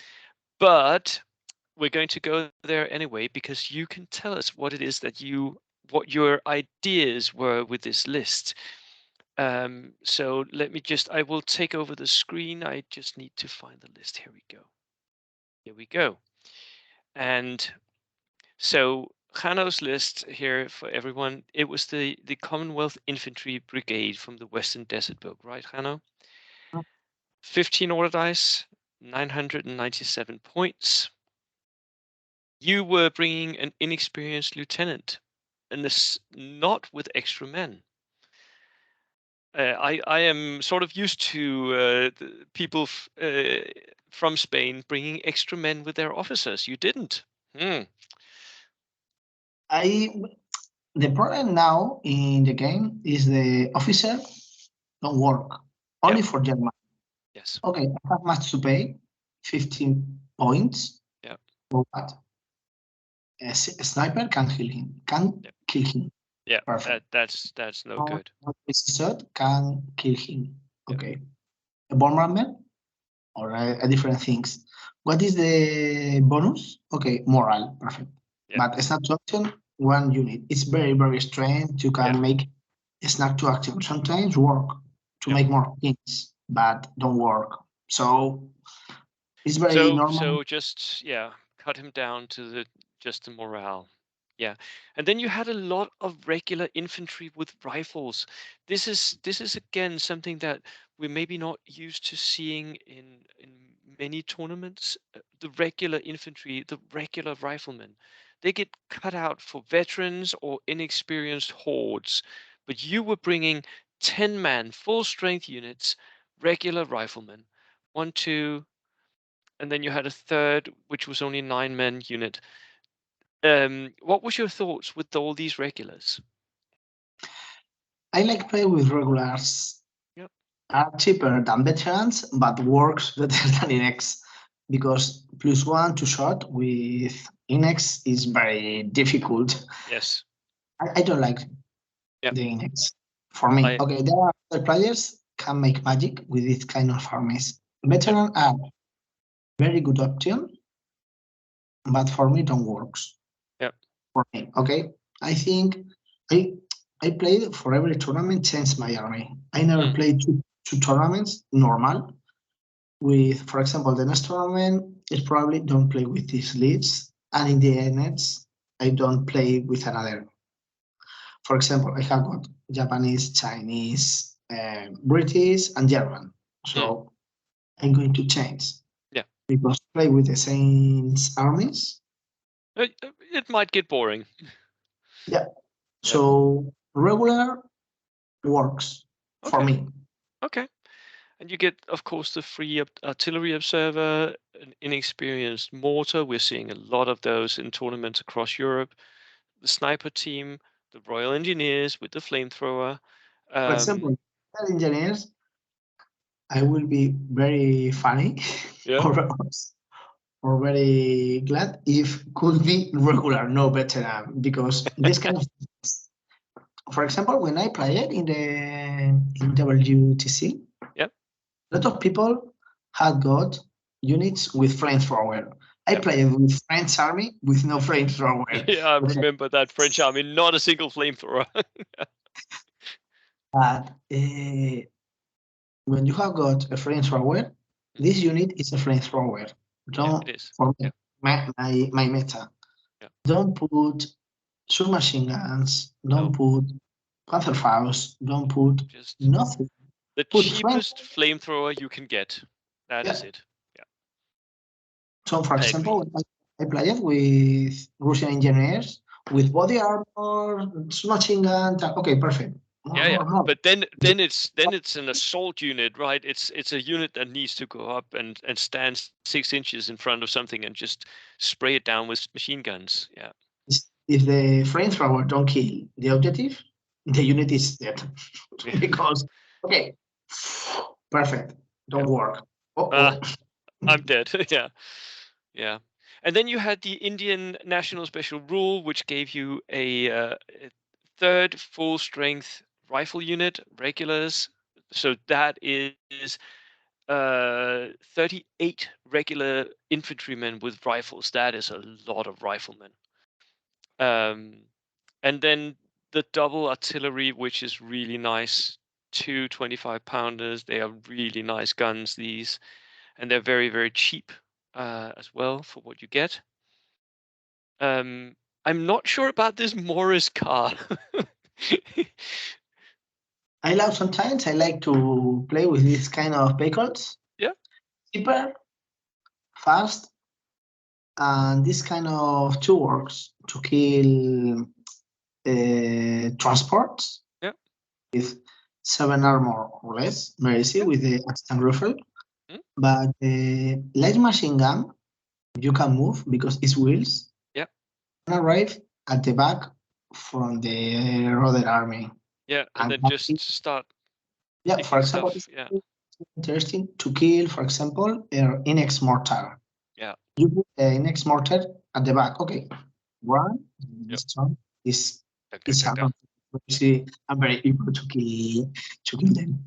But we're going to go there anyway because you can tell us what it is that what your ideas were with this list. So I will take over the screen. I just need to find the list. Here we go. Here we go. And so Jano's list here for everyone, it was the Commonwealth Infantry Brigade from the Western Desert Book, right, Jano? 15 order dice, 997 points. You were bringing an inexperienced lieutenant, and this not with extra men. I am sort of used to people from Spain bringing extra men with their officers. You didn't. The problem now in the game is the officer don't work only for German. Yes. Okay, I have much to pay, 15 points. Yeah. For what? A sniper can kill him. Kill him. Yeah. Perfect. That's no good. Shot can kill him. Okay. A bombardment or a different things. What is the bonus? Okay, moral. Perfect. But snap to action, one unit. It's very, very strange. You can make a snap to action. Sometimes work to make more things, but don't work. So it's very normal. So just cut him down to just the morale. Yeah. And then you had a lot of regular infantry with rifles. This is again something that we're maybe not used to seeing in many tournaments, the regular infantry, the regular riflemen, they get cut out for veterans or inexperienced hordes. But you were bringing 10-man full strength units, regular riflemen, 1, 2, and then you had a third, which was only 9-man unit. What was your thoughts with all these regulars? I like play with regulars. Yep. Are cheaper than veterans, but works better than Inex because +1 to shot with Inex is very difficult. Yes. I don't like Yep. the Inex. For me, I okay, there are other players can make magic with this kind of armies. Yep. Veteran are very good option, but for me don't works. Yep. For me, okay. I think I I played for every tournament, change my army. I never Mm. played two tournaments normal. With, for example, the next tournament is probably don't play with these leads, and in the next I don't play with another. For example, I have got Japanese, Chinese, British, and German. Mm. So I'm going to change Yeah. because play with the same armies. It might get boring. Yeah. Yep. So regular works for Okay. me. Okay. And you get, of course, the free artillery observer, an inexperienced mortar. We're seeing a lot of those in tournaments across Europe. The sniper team, the Royal Engineers with the flamethrower. For Um, example, engineers, I will be very funny yeah. or or very glad if could be regular, no veteran, because this kind of things. For example, when I played in WTC, Yep. a lot of people had got units with flamethrower. I Yep. played with French army with no flamethrower. Yeah, I remember that French army, not a single flamethrower. But when you have got a flamethrower, this unit is a flamethrower. Yeah, it Don't, is. for Yeah. me, my meta. Yeah. Don't put submachine guns. No, Don't put Panzerfaust. Don't put just nothing. the Put flame. cheapest flamethrower you can get. That is Yeah. it. Yeah, So, for I agree. example, I played with Russian engineers Mm. with body armor, submachine gun. Okay, perfect. More, Yeah, yeah. more, more. But then it's an assault unit, right? It's a unit that needs to go up and stand 6 inches in front of something and just spray it down with machine guns. Yeah. If the flamethrower don't kill the objective, the unit is dead. Yeah. Because, okay, perfect. Yeah. Don't work. Ah, Oh, I'm dead. Yeah. Yeah. And then you had the Indian National Special Rule, which gave you a third full strength rifle unit, regulars. So that is 38 regular infantrymen with rifles. That is a lot of riflemen. Um, and then the double artillery, which is really nice. Two 25-pounders. They are really nice guns, these, and they're very, very cheap as well for what you get. Um, I'm not sure about this Morris car. I love sometimes I like to play with this kind of vehicles. Yeah, Cheaper, fast, and this kind of two works to kill transports yeah, with 7 armor or less, very easy yeah, with the instant rifle. mm, But the light machine gun you can move because it's wheels yeah, and arrive at the back from the other army. yeah, and And then just start yeah, for picking example, stuff. it's Yeah, interesting to kill, for example, Inex mortar. yeah, You put the Inex mortar at the back. Okay, one, yep. this one Dun, dun, is dun, dun. someone. You see, I'm very able to kill them.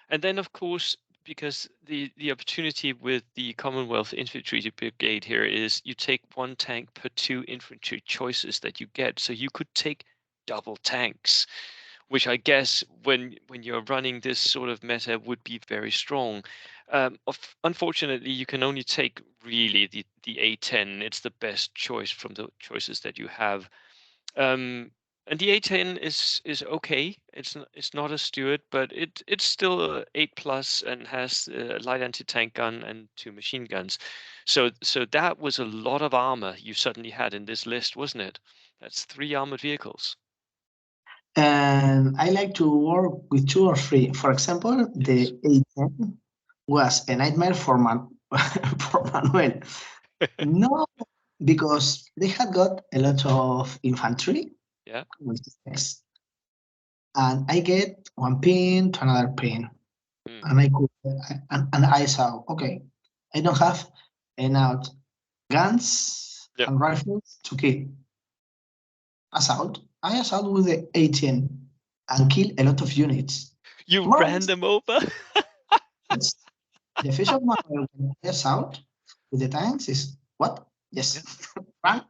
And then, of course, because the opportunity with the Commonwealth Infantry Brigade here is you take one tank per two infantry choices that you get, so you could take double tanks, which I guess when you're running this sort of meta would be very strong. Unfortunately, you can only take really the A10. It's the best choice from the choices that you have. Um, And the A10 is okay. It's not a Stuart, but it's still 8+ and has a light anti-tank gun and 2 machine guns. So that was a lot of armor you suddenly had in this list, wasn't it? That's 3 armored vehicles. And I like to work with 2 or 3. For example, Yes. the A10 was a nightmare for for Manuel. No, because they had got a lot of infantry, Yeah. which is nice. And I get one pin to another pin, Mm. and I could, and I saw, okay, I don't have enough guns Yep. and rifles to kill. Assault. I assault with the 18 and kill a lot of units. You More or ran less, them over. yes. The fish of my assault with the tanks is what? Yeah. Yes, run.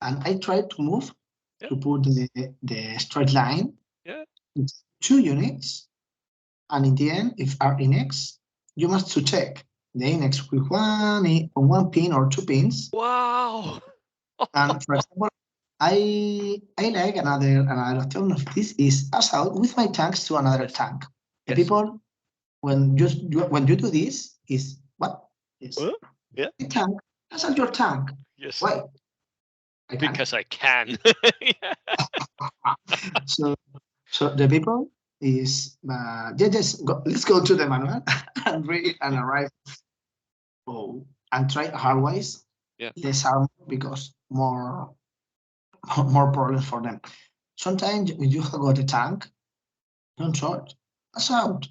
And I try to move Yeah. to put the straight line Yeah. with 2 units. And in the end, if are in X, you must to check the index with one pin or 2 pins. Wow. And for example, I like another option of this is assault with my tanks to another Yes. tank. The Yes. people when you do this is what is Yeah. the tank assault your tank. Yes. Why? I can't. Because I can. Yeah. So so the people is just go, let's go to the manual and read and arrive. Oh, and try hardways Yeah. less armor because more problems for them. Sometimes when you have got a tank, don't short. That's out.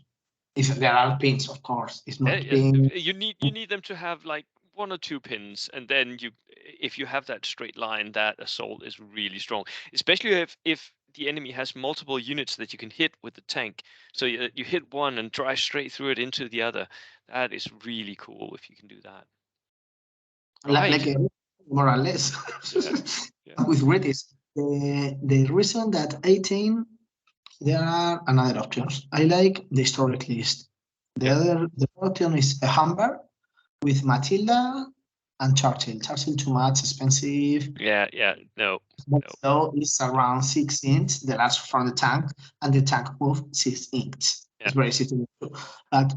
If there are pins, of course, it's Yeah, not yes. pin. You need them to have like 1 or 2 pins, and then if you have that straight line, that assault is really strong. Especially if the enemy has multiple units that you can hit with the tank. So you hit one and drive straight through it into the other. That is really cool if you can do that. Like Right. more or less. Yeah. Yeah. With British, the reason that 18 there are another options. I like the historic list. Yeah. The option is a Humber with Matilda and Churchill. Churchill too much expensive. Yeah. Yeah. No. No. So it's around 6 inch, the last from the tank, and the tank move 6 inch. Yeah. It's very easy to do. But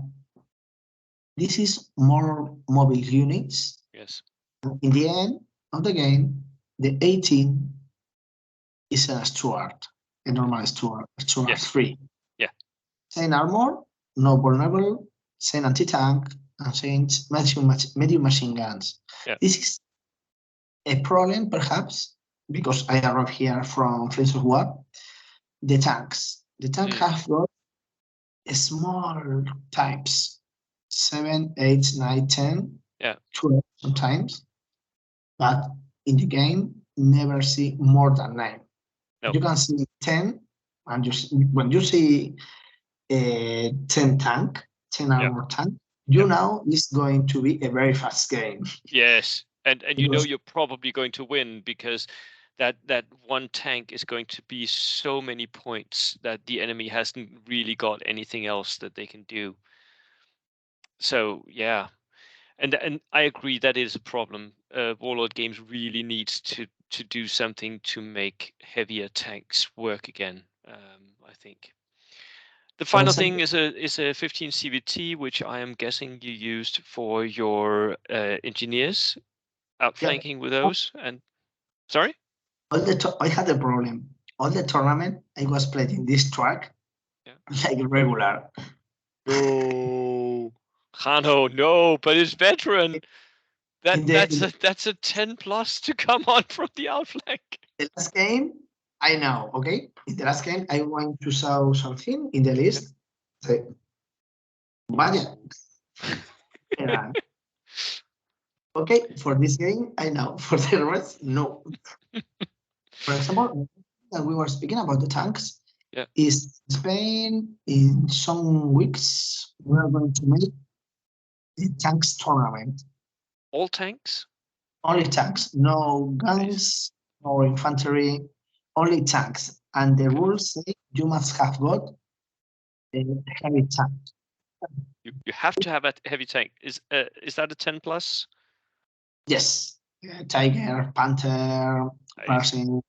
this is more mobile units. Yes. In the end of the game, the 18 is a Stuart, a normal Stuart, Stuart Yes. 3. Yeah. Same armor, no vulnerable, same anti-tank, and same medium machine guns. Yeah. This is a problem, perhaps, because I arrived here from Flames of War. The tanks. The tank Mm. have got small types, 7, 8, 9, 10, Yeah. 12 sometimes, but in the game, never see more than 9. No. You can see 10, and when you see a 10 tank, 10 Yeah. armor tank, you Yeah. know it's going to be a very fast game. Yes, and Because you're probably going to win because that one tank is going to be so many points that the enemy hasn't really got anything else that they can do. So yeah, and I agree that is a problem. Warlord Games really needs to do something to make heavier tanks work again. I think. The for final thing example, is a 15 CVT, which I am guessing you used for your engineers yeah, outflanking with those. And sorry? I had a problem. All the tournament I was playing this track Yeah. like regular. No. Jano, no, but it's veteran. In That's a 10 plus to come on from the outflank. the last game, I know, okay? In the last game, I want to saw something in the Yeah. list. Say, vaya. Ooh. Yeah. Okay, for this game, I know. For the rest, no. For example, that we were speaking about the tanks, Yeah. is Spain in some weeks we are going to make the tanks tournament. All tanks? Only tanks, no Nice. guns, no infantry, only tanks. And the Okay. rules say you must have got a heavy tank. You have to have a heavy tank. Is that a 10 plus? Yes, Tiger, Panther, Nice. Pershing,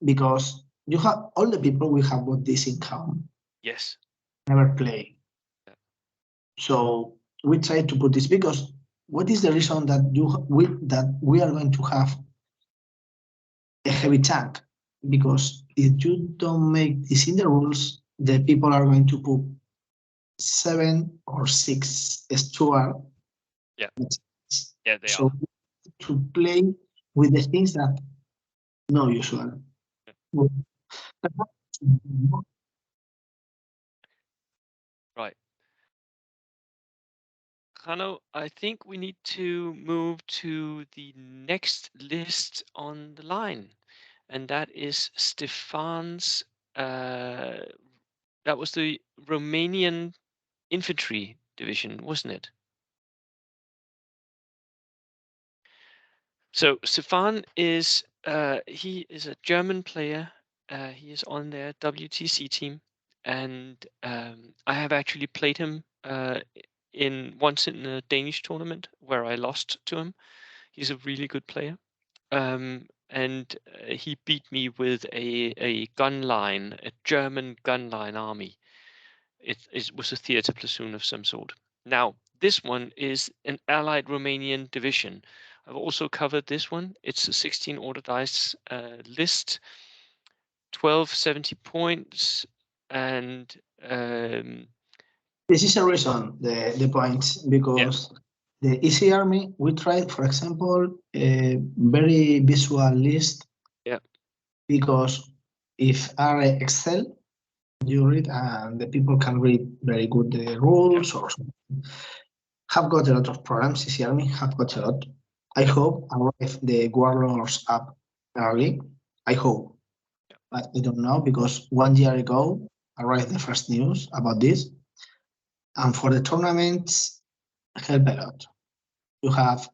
because you have all the people we have got this income. Yes. Never play. Yeah. So we try to put this because what is the reason that we are going to have a heavy tank? Because if you don't make this in the rules, the people are going to put 7 or 6 steward. Yeah. Yeah, they So are. to play with the things that no usual. Yeah. Right. Jano, I think we need to move to the next list on the line, and that is Stefan's. Uh, that was the Romanian infantry division, wasn't it? So Stefan is he is a German player. He is on their WTC team, and I have actually played him once in a Danish tournament where I lost to him. He's a really good player, and he beat me with a gun line, a German gun line army. It was a theater platoon of some sort. Now, this one is an allied Romanian division. I've also covered this one. It's a 16 order dice list, 1270 points, and this is a reason, the points, because the easy army, we tried, for example, a very visual list. Yeah. Because if are Excel, you read and the people can read very good the rules or something. Have got a lot of programs, easy army, have got a lot. I hope arrive the warlords up early. I hope. But I don't know because 1 year ago arrived the first news about this. And for the tournaments, help a lot. You have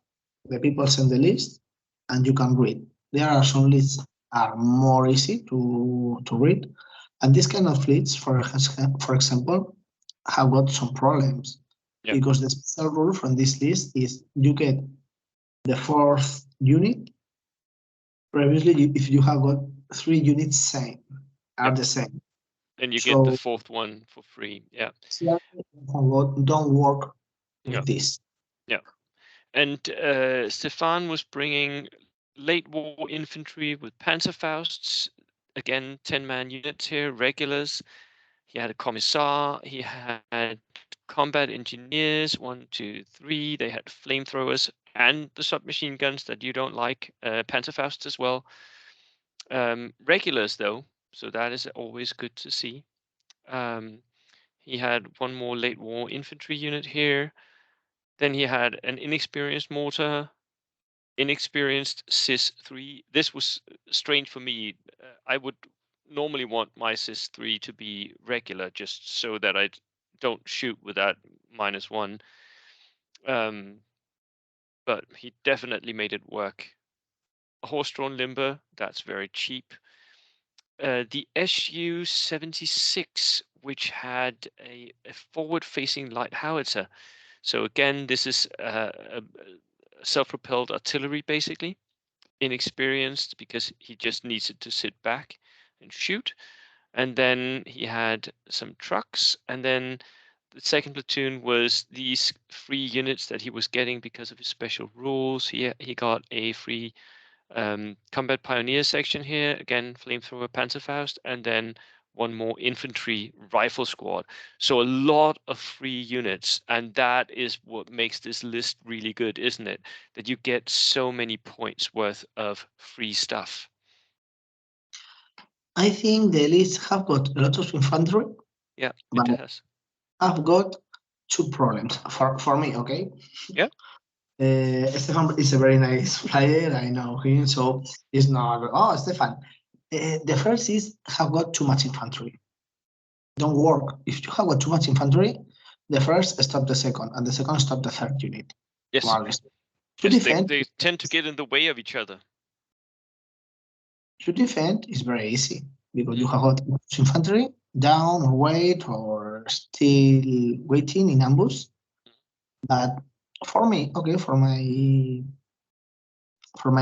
the people send the list and you can read. There are some lists are more easy to read. And this kind of lists, for example, have got some problems because the special rule from this list is you get the fourth unit. Previously, if you have got 3 units same, are the same. And you get the fourth one for free. Yeah. Don't work with this. Yeah. And Stefan was bringing late war infantry with Panzerfausts, again 10-man units here, regulars. He had a commissar. He had combat engineers, 1, 2, 3. They had flamethrowers and the submachine guns that you don't like, Panzerfausts as well. Regulars though, so that is always good to see. He had one more late war infantry unit here. Then he had an inexperienced mortar, inexperienced cis 3. This was strange for me. I would normally want my cis 3 to be regular just so that I don't shoot with that -1. But he definitely made it work. A horse-drawn limber, that's very cheap. The SU-76, which had a forward-facing light howitzer. So again, this is a self-propelled artillery, basically. Inexperienced because he just needed to sit back and shoot. And then he had some trucks, and then the second platoon was these free units that he was getting because of his special rules. He got a free combat pioneer section here, again flamethrower Panzerfaust, and then one more infantry rifle squad. So a lot of free units, and that is what makes this list really good, isn't it? That you get so many points worth of free stuff. I think the list have got a lot of infantry. Yeah, it has. I've got 2 problems for me, okay? Yeah. Stefan is a very nice player. I know him, so it's not. Oh, Stefan. The first is have got too much infantry. Don't work. If you have got too much infantry, the first stop the second, and the second stop the third unit. Yes. To yes, defend, they tend to get in the way of each other. To defend is very easy because you have got infantry down or wait or still waiting in ambush. But for me, okay, for my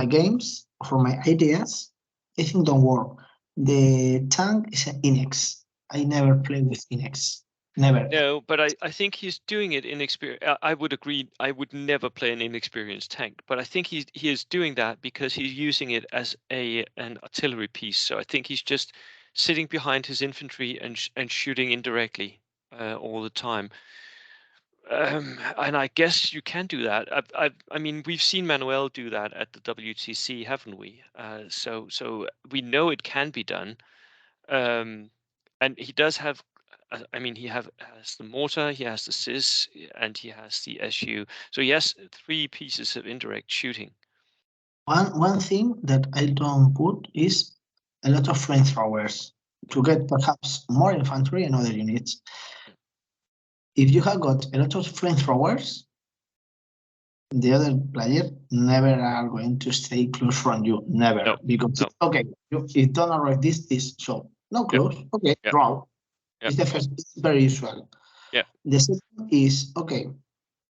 games, for my ideas, I think don't work The tank is an Inex. I never play with Inex. Never. No, but I think he's doing it inexperienced. I would agree. I would never play an inexperienced tank, but I think he is doing that because he's using it as an artillery piece. So I think he's just sitting behind his infantry and shooting indirectly all the time. And I guess you can do that. I mean, we've seen Manuel do that at the WTC, haven't we? So we know it can be done. And he does have, I mean, has the mortar, he has the cis, and he has the SU. So he has 3 pieces of indirect shooting. One thing that I don't put is a lot of flamethrowers to get perhaps more infantry and other units. If you have got a lot of flamethrowers, the other player never are going to stay close from you. Never. No, Because no. okay, you don't arrive this, so no close. Yep. Okay, Yep. draw. Yep. It's the first, it's very usual. Yeah. The second is okay,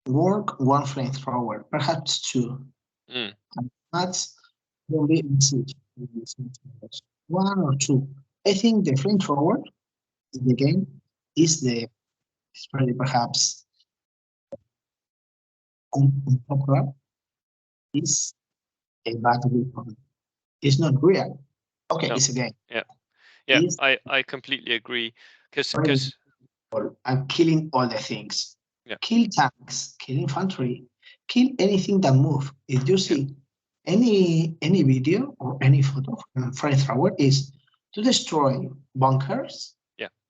work 1 flamethrower, perhaps 2. And that's will be easy. 1 or 2. I think the flamethrower in the game is very perhaps unpopular. Is a bad weapon. It's not real. Okay, No. it's a game. Yeah. Yeah, I completely agree. Because and killing all the things. Yeah. Kill tanks, kill infantry, kill anything that move. If you see any video or any photo from flamethrower is to destroy bunkers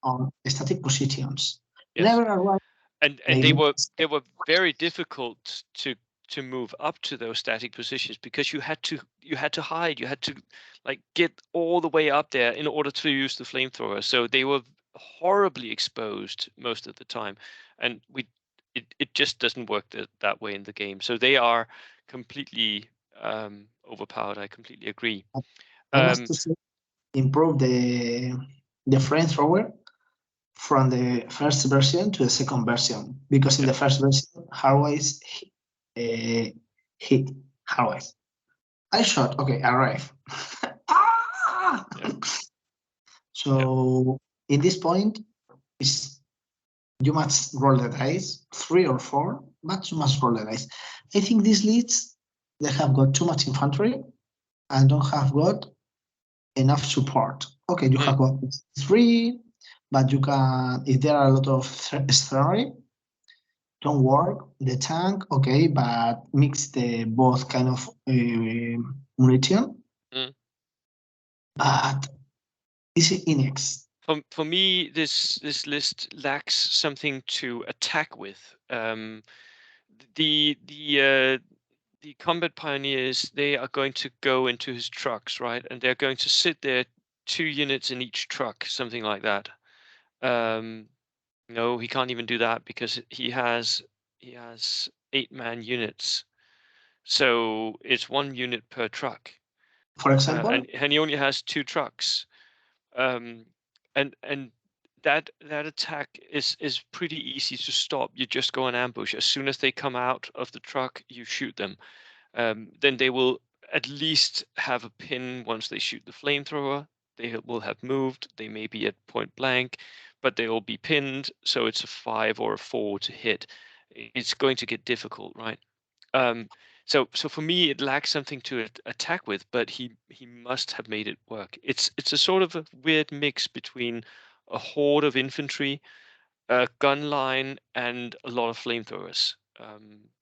on static positions. Yes. Never arrive. And they were very difficult to move up to those static positions because you had to hide, you had to like get all the way up there in order to use the flamethrower. So they were horribly exposed most of the time, and it just doesn't work that way in the game. So they are completely overpowered. I completely agree. I must say, improve the flamethrower from the first version to the second version, because in the first version, Harwise hit Harwise. I shot, okay, arrive. So in this point, is you must roll the dice, 3 or 4, but you must roll the dice. I think these leads, they have got too much infantry and don't have got enough support. Okay, you have got 3, but you can, if there are a lot of scenery, don't work the tank, okay, but mix the both kind of munition. But is it Inex? For me, this list lacks something to attack with. The combat pioneers, they are going to go into his trucks, right? And they're going to sit there, 2 units in each truck, something like that. No, he can't even do that because he has 8-man units. So it's 1 unit per truck. For example, and he only has 2 trucks. And that attack is pretty easy to stop. You just go and ambush. As soon as they come out of the truck, you shoot them. Then they will at least have a pin once they shoot the flamethrower. They will have moved. They may be at point blank, but they will be pinned. So it's a 5 or a 4 to hit. It's going to get difficult, right? So for me, it lacks something to attack with, but he must have made it work. It's a sort of a weird mix between a horde of infantry, a gun line, and a lot of flamethrowers.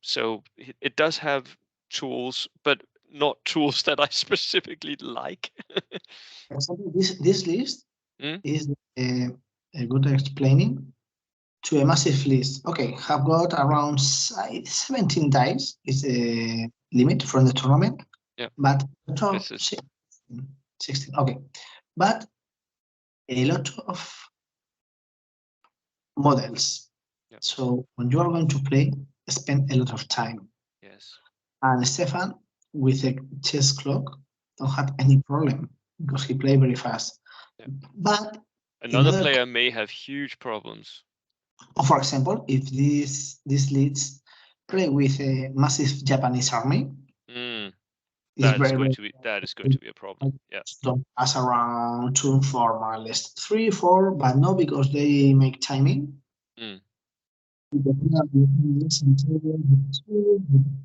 So it does have tools, but not tools that I specifically like. this list is a good explaining to a massive list. Okay, have got around 17 dice is the limit from the tournament. Yeah. But 16. Okay, but a lot of models. Yeah. So when you are going to play, spend a lot of time. Yes. And Stefan, with a chess clock, don't have any problem because he play very fast. Yeah. But another player may have huge problems. For example, if these leads play with a massive Japanese army, It's That is very, going very to be a problem. Yeah. don't pass around 2 4 more or less 3 4, but not because they make timing. Mm. Because we have listen to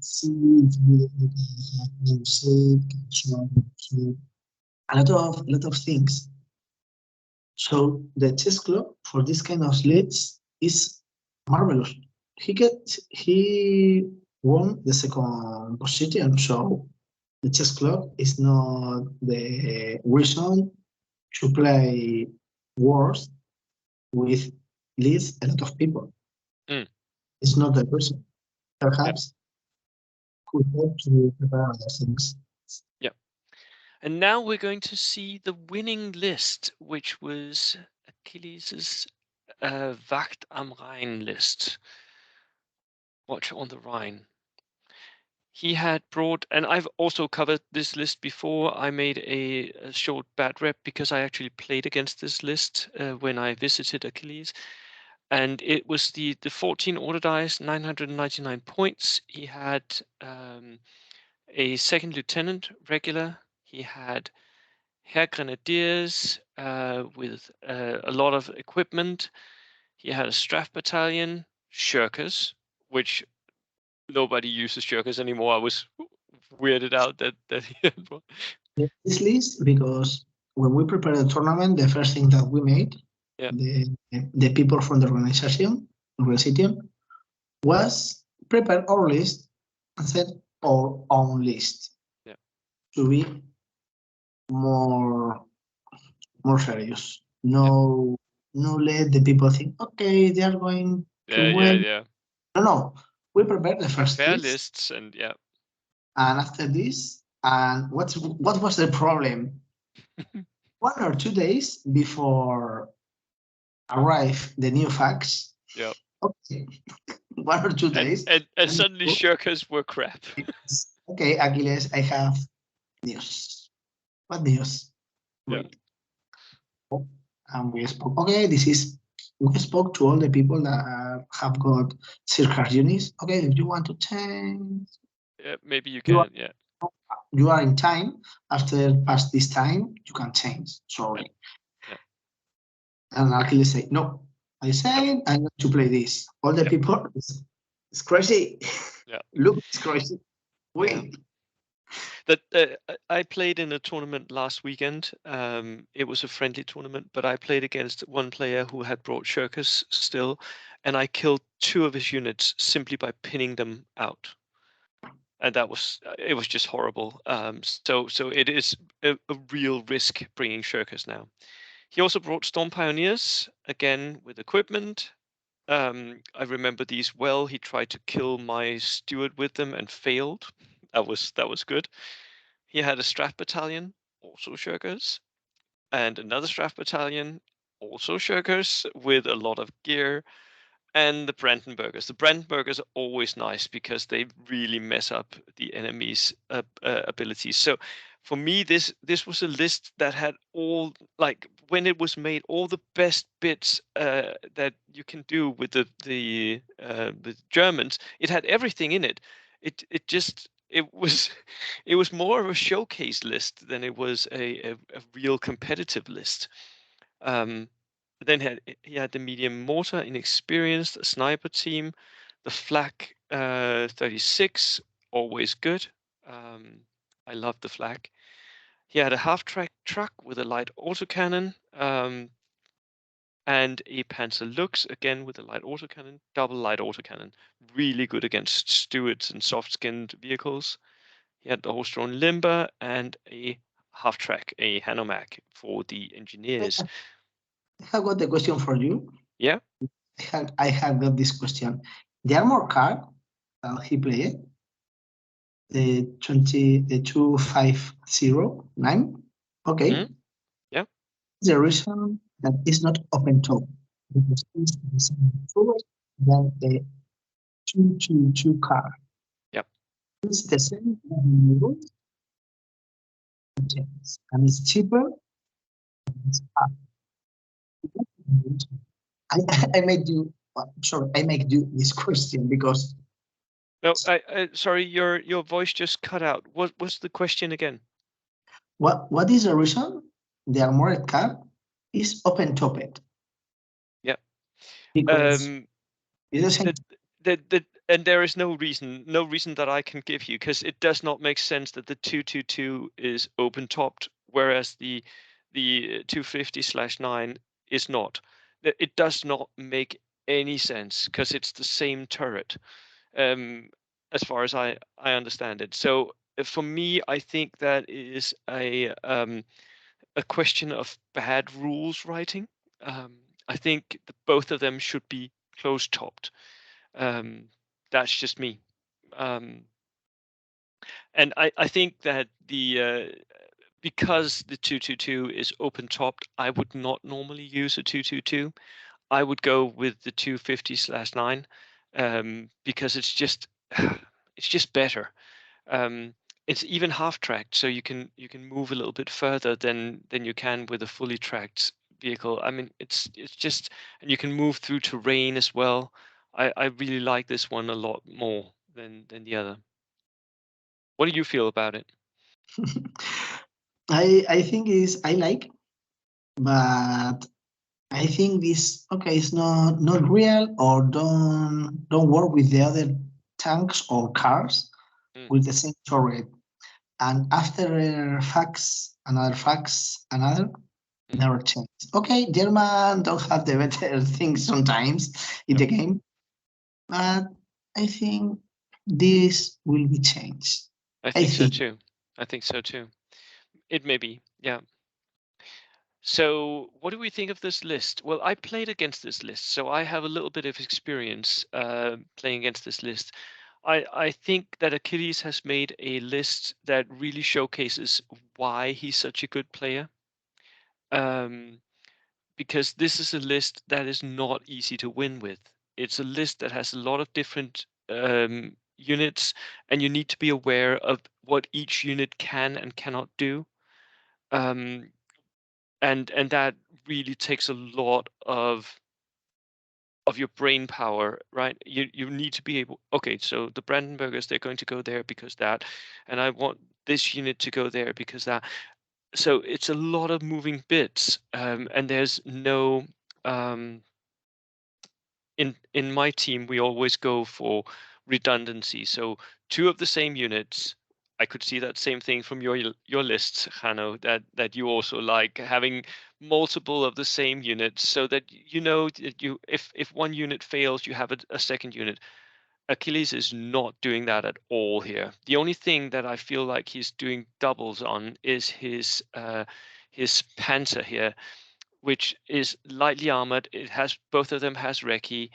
see music, a lot of things. So the chess club for this kind of leads is marvelous. He won the second position, so the chess club is not the reason to play wars with least a lot of people. Mm. It's not the reason. Yeah. Perhaps could help to prepare other things. Yeah. And now we're going to see the winning list, which was Achilles's Wacht am Rhein list. Watch on the Rhine. He had brought, and I've also covered this list before. I made a short bad rep because I actually played against this list when I visited Achilles. And it was the 14 order dice, 999 points. He had a second lieutenant regular. He had Herr Grenadiers with a lot of equipment. He had a Strafe battalion, Shirkers, which nobody uses Shirkers anymore. I was weirded out that he had one. This list because when we prepared the tournament, the first thing that we made, Yeah. the people from the organization was prepare our list and set our own list. Yeah. To be more serious. Yeah. No let the people think, okay, they are going to win. Yeah. No. We prepared the first Fair list, lists and yeah. and after this, and what was the problem? 1 or 2 days before arrive the new facts. Yeah. Okay, 1 or 2 days. And suddenly Shirkers were crap. Okay, Achilles, I have news. What news? Yeah. And we spoke. Okay, we spoke to all the people that have got circular units. Okay, if you want to change, Yeah, maybe you you are can. Yeah. you are in time. After past this time, you can change. Yeah. Sorry. Yeah. And Achilles say, no. I say I want to play this. All the Yeah. people, it's crazy. Yeah. Look, it's crazy. Yeah. Wait. That I played in a tournament last weekend. It was a friendly tournament, but I played against one player who had brought Shirkers still, and I killed 2 of his units simply by pinning them out. And that was it was just horrible. So it is a real risk bringing Shirkers now. He also brought Storm Pioneers again with equipment. I remember these well. He tried to kill my steward with them and failed. That was good. He had a Strath battalion, also Shirkers, and another Strath battalion, also Shirkers, with a lot of gear, and the Brandenburgers. The Brandenburgers are always nice because they really mess up the enemy's abilities. So for me, this was a list that had all, like when it was made, all the best bits that you can do with the Germans. It had everything in it. It was it was more of a showcase list than it was a real competitive list. Um, then he had the medium mortar, inexperienced, a sniper team, the flak 36, always good. I love the flak. He had a half-track truck with a light autocannon, and a Panzer Lux again with a light autocannon, double light autocannon, really good against Stuarts and soft-skinned vehicles. He had the horse-drawn limber and a half-track, a Hanomag for the engineers. I have got the question for you. Yeah. I have got this question. The armor card that he played, the 2509. Okay. Mhm. Yeah. The reason that is not open top because it's the same forward than the 222 card. Yep. It's the same and it's cheaper. It's up. I, I made you sorry, I make you this question because No, sorry, your voice just cut out. What's the question again? What is the reason the armored car is open-topped? Yeah. Because Um, it's the same. and there is no reason that I can give you, because it does not make sense that the 222 is open topped, whereas the 250/9 is not. It does not make any sense because it's the same turret, um, as far as I understand it. So for me, I think that is a question of bad rules writing. Um, I think both of them should be closed topped. Um, that's just me. Um, and I think that because the 222 is open topped, I would not normally use a 222. I would go with the 250/9, because it's just better. Um, it's even half tracked, so you can move a little bit further than you can with a fully tracked vehicle. I mean, it's just, and you can move through terrain as well. I really like this one a lot more than the other. What do you feel about it? I think is I like, but I think this okay. It's not real or don't work with the other tanks or cars Mm, with the same turret. And after facts, another mm, never change. Okay, German don't have the better things sometimes in no, the game, but I think this will be changed. I I think so think too. I think so too. It may be, yeah. So, what do we think of this list? Well, I played against this list, so I have a little bit of experience playing against this list. I think that Achilles has made a list that really showcases why he's such a good player. Um, because this is a list that is not easy to win with. It's a list that has a lot of different units, and you need to be aware of what each unit can and cannot do. Um, and that really takes a lot of your brain power, right? You need to be able, okay, so the Brandenburgers, they're going to go there because that, and I want this unit to go there because that. So it's a lot of moving bits, and there's no um, in my team we always go for redundancy. So two of the same units. I could see that same thing from your lists, Hanno, that you also like having multiple of the same units, so that you know that you, if one unit fails, you have a second unit. Achilles is not doing that at all here. The only thing that I feel like he's doing doubles on is his Panther here, which is lightly armored. It has, both of them has Recce.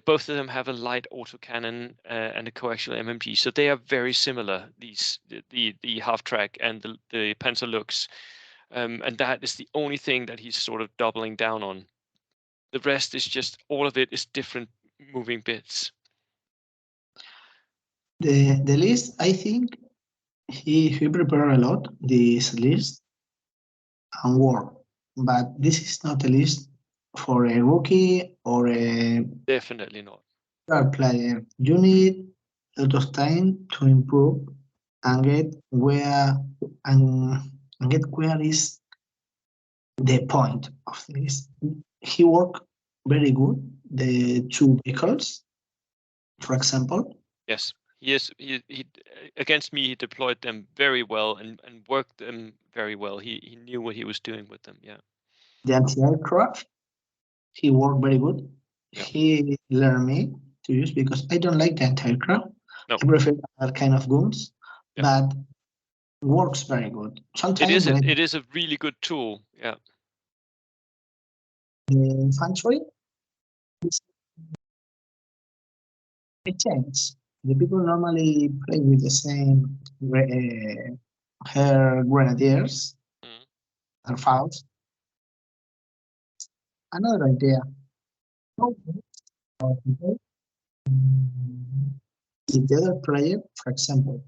Both of them have a light autocannon and a coaxial MMG, so they are very similar. The half track and the Panzer looks, and that is the only thing that he's sort of doubling down on. The rest is just, all of it is different moving bits. the list. I think he prepared a lot this list and work, but this is not a list for a rookie or a Definitely not. star player. You need a lot of time to improve and get and, and get where is the point of this. He worked very good. The two vehicles, for example, Yes, he against me he deployed them very well and worked them very well. He knew what he was doing with them. Yeah. the anti-aircraft, he worked very good. Yeah. He learned me to use because I don't like the anti-aircraft. No. I prefer other kind of guns, Yeah. but works very good. It Sometimes is a when it is a really good tool. Yeah. the infantry it changes. The people normally play with the same hair grenadiers Mm. and fouls. Another idea. If the other player, for example,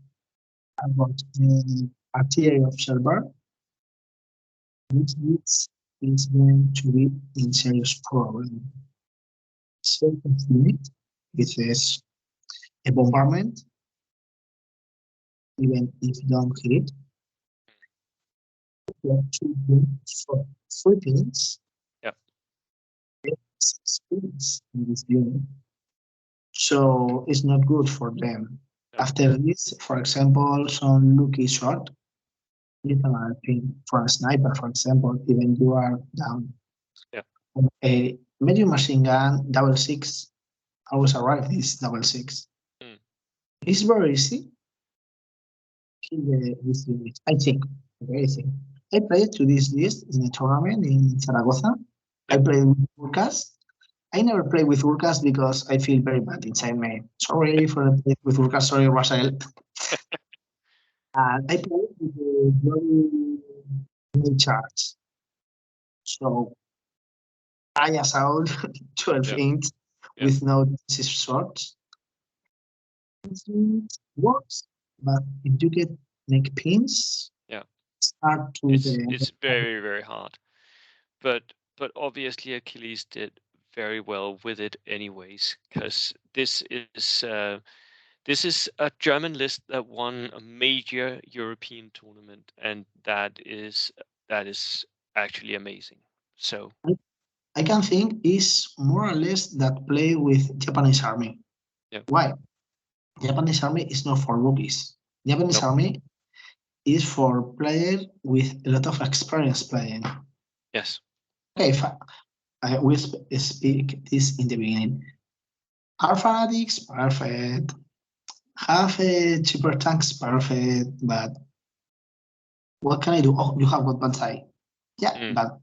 about the artillery observer, this is going to be in serious problem. So conflict with this. a bombardment, even if you don't hit. You have to do for 3 pins, Yeah. 6 pins in this unit. So it's not good for them. Yeah. After this, for example, some lucky shot, you can add pin for a sniper, for example, even you are down. Yeah. A medium machine gun, double six, always arrive this double six. Mm. It's very easy. Kill this unit, I think. Okay, I think. I played to this list in a tournament in Zaragoza. I Yeah. played with Urcas. I never play with Urcas because I feel very bad inside me. Sorry for playing with Urcas, sorry, Russell. And I played with the very charge. So I assault 12 Yeah. inch Yeah. with no swords. It works, but if you get make pins, Yeah. start to the It's very, very hard. But obviously Achilles did very well with it anyways, because this is a German list that won a major European tournament, and that is actually amazing. So I can think is more or less that play with Japanese army. yeah. Why? Japanese army is not for rookies. Japanese Nope. army is for players with a lot of experience playing. Yes. Okay, I will speak this in the beginning. Are fanatics perfect? Have a cheaper tanks perfect, but what can I do? Oh, you have got Banzai. Yeah, Mm. but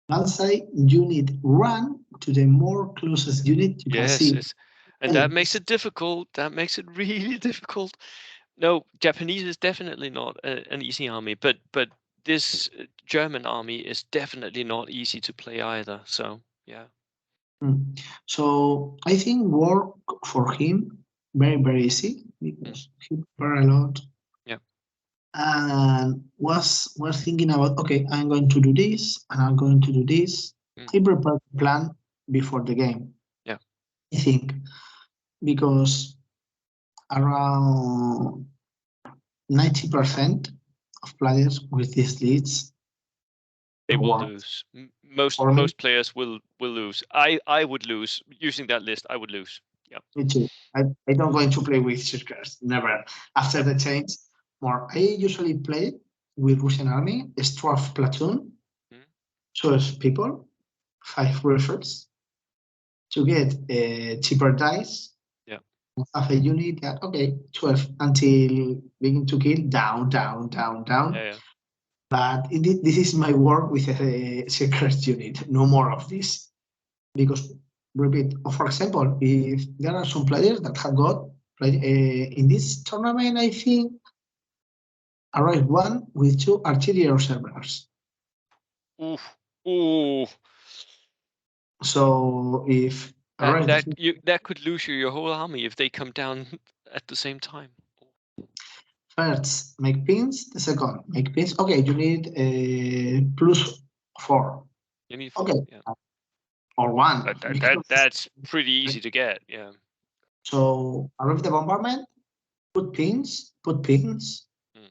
Banzai unit run to the more closest unit you can Yes, see. it's, and that Hey, makes it difficult. That makes it really difficult. No, Japanese is definitely not an easy army, but this German army is definitely not easy to play either. So yeah. So I think work for him very easy Mm. because he prepared a lot Yeah. and was thinking about, okay, I'm going to do this and I'm going to do this. Mm. He prepared the plan before the game. Yeah. I think because around 90% of players with these leads They will won. lose. Most For me, most players will lose. I would lose using that list. I would lose. Yeah. me too. I don't going to play with shirkers, never. After Yeah. the change, more. I usually play with Russian army, a 12 platoon, Mm. 12 people, 5 rifles, to get a cheaper dice, Yeah. have a unit that, okay, 12 until begin to kill, down. Yeah. Yeah. But this is my work with a shirkers unit, no more of this. Because, repeat, for example, if there are some players that have got played in this tournament, I think arrived one with 2 artillery observers. Ooh. Ooh. So if That arrived that you that could lose your whole army if they come down at the same time. first make pins, the second make pins. Okay, you need a +4. You need four. Okay, Yeah. or one But that, that because that's pretty easy to get. Yeah. so arrive the bombardment, put pins, Mm.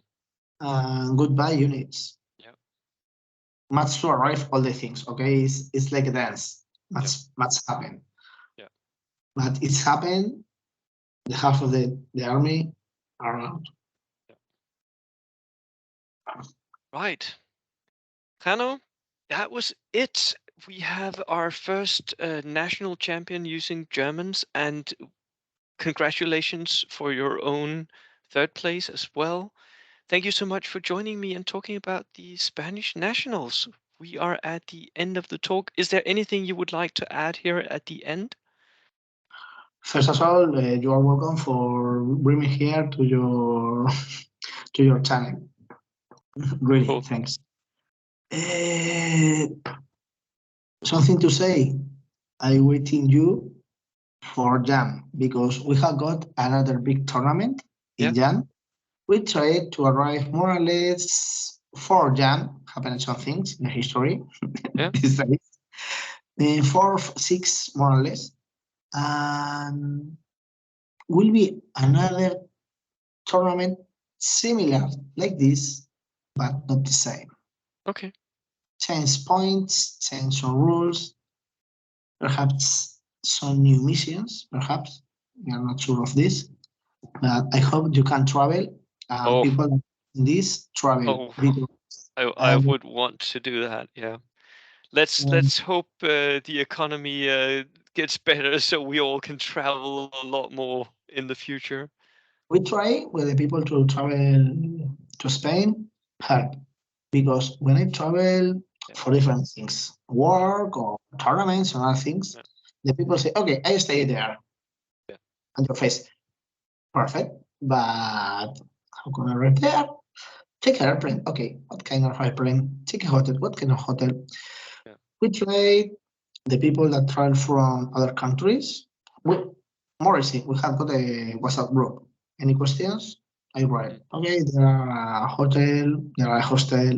and goodbye units. Yeah. Much to arrive all the things. Okay, it's like a dance. Yeah. Much happen, Yeah. but it's happened. The half of the army are out. Yeah. Right. Jano, that was it. We have our first national champion using Germans, and congratulations for your own third place as well. Thank you so much for joining me and talking about the Spanish nationals. We are at the end of the talk. Is there anything you would like to add here at the end? First of all, you are welcome for bringing me here to your to your channel. Really, Cool. thanks. Uh, Something to say. I waiting you for Jam because we have got another big tournament Yeah. in Jan. We tried to arrive more or less for Jam. Happened some things in the history Yeah. these days. 4, 6 more or less. And will be another tournament similar like this, but not the same. Okay. Change points, change some rules, perhaps some new missions, perhaps. We are not sure of this, but I hope you can travel. Oh, People in this travel oh, because I would want to do that. Yeah. Let's hope the economy gets better so we all can travel a lot more in the future. we try with the people to travel to Spain hard because when I travel Yeah. for different things, work or tournaments and other things, Yeah. the people say, "Okay, I stay there," Yeah. and your face, perfect, but how can I repair? Take an airplane. Okay, what kind of airplane? Take a hotel. What kind of hotel? Yeah. We try the people that travel from other countries. We, more easy, we have got a WhatsApp group. Any questions? I write. Mm. Okay, there are a hotel, there are a hostel.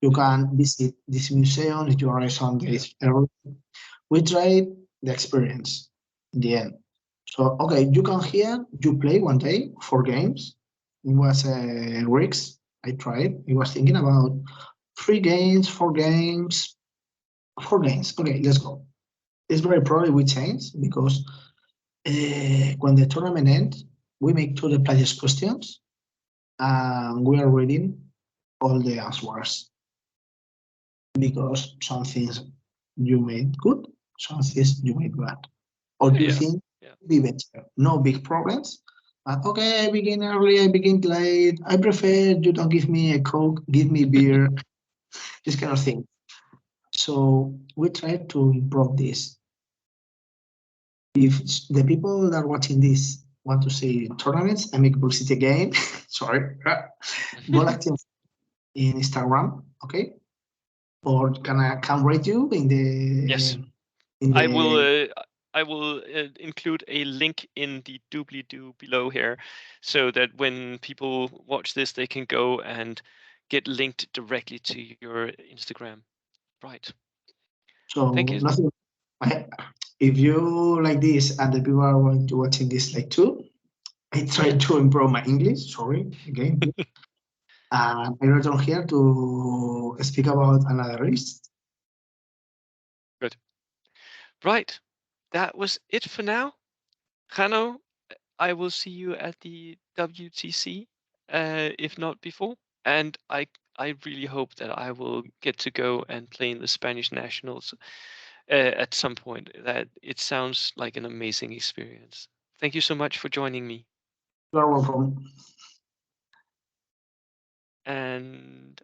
You can visit this museum if you are some Yeah. days early. We try the experience in the end. So, okay, you come here, you play one day, 4 games. It was weeks. I tried. I was thinking about 3 games, 4 games, 4 games. Okay, let's go. It's very probably we change because when the tournament ends, we make to the players questions and we are reading all the answers because some things you made good, some things you made bad, or you Yeah. think Yeah. be better. No big problems. But okay, I begin early, I begin late. I prefer you don't give me a Coke, give me beer, this kind of thing. So we try to improve this. If the people that are watching this want to see tournaments, I make publicity again. Sorry, Ball active in Instagram, okay? Or can rate you in Yes. the in I will the include a link in the doobly-doo below here so that when people watch this, they can go and get linked directly to your Instagram. Right. Thank so you. nothing. If you like this and the people are going to watching this like too, I try to improve my English. Sorry again. And I return here to speak about another list. Good. Right. That was it for now. Jano, I will see you at the WTC, if not before. And I really hope that I will get to go and play in the Spanish nationals at some point. That it sounds like an amazing experience. Thank you so much for joining me. You are welcome. And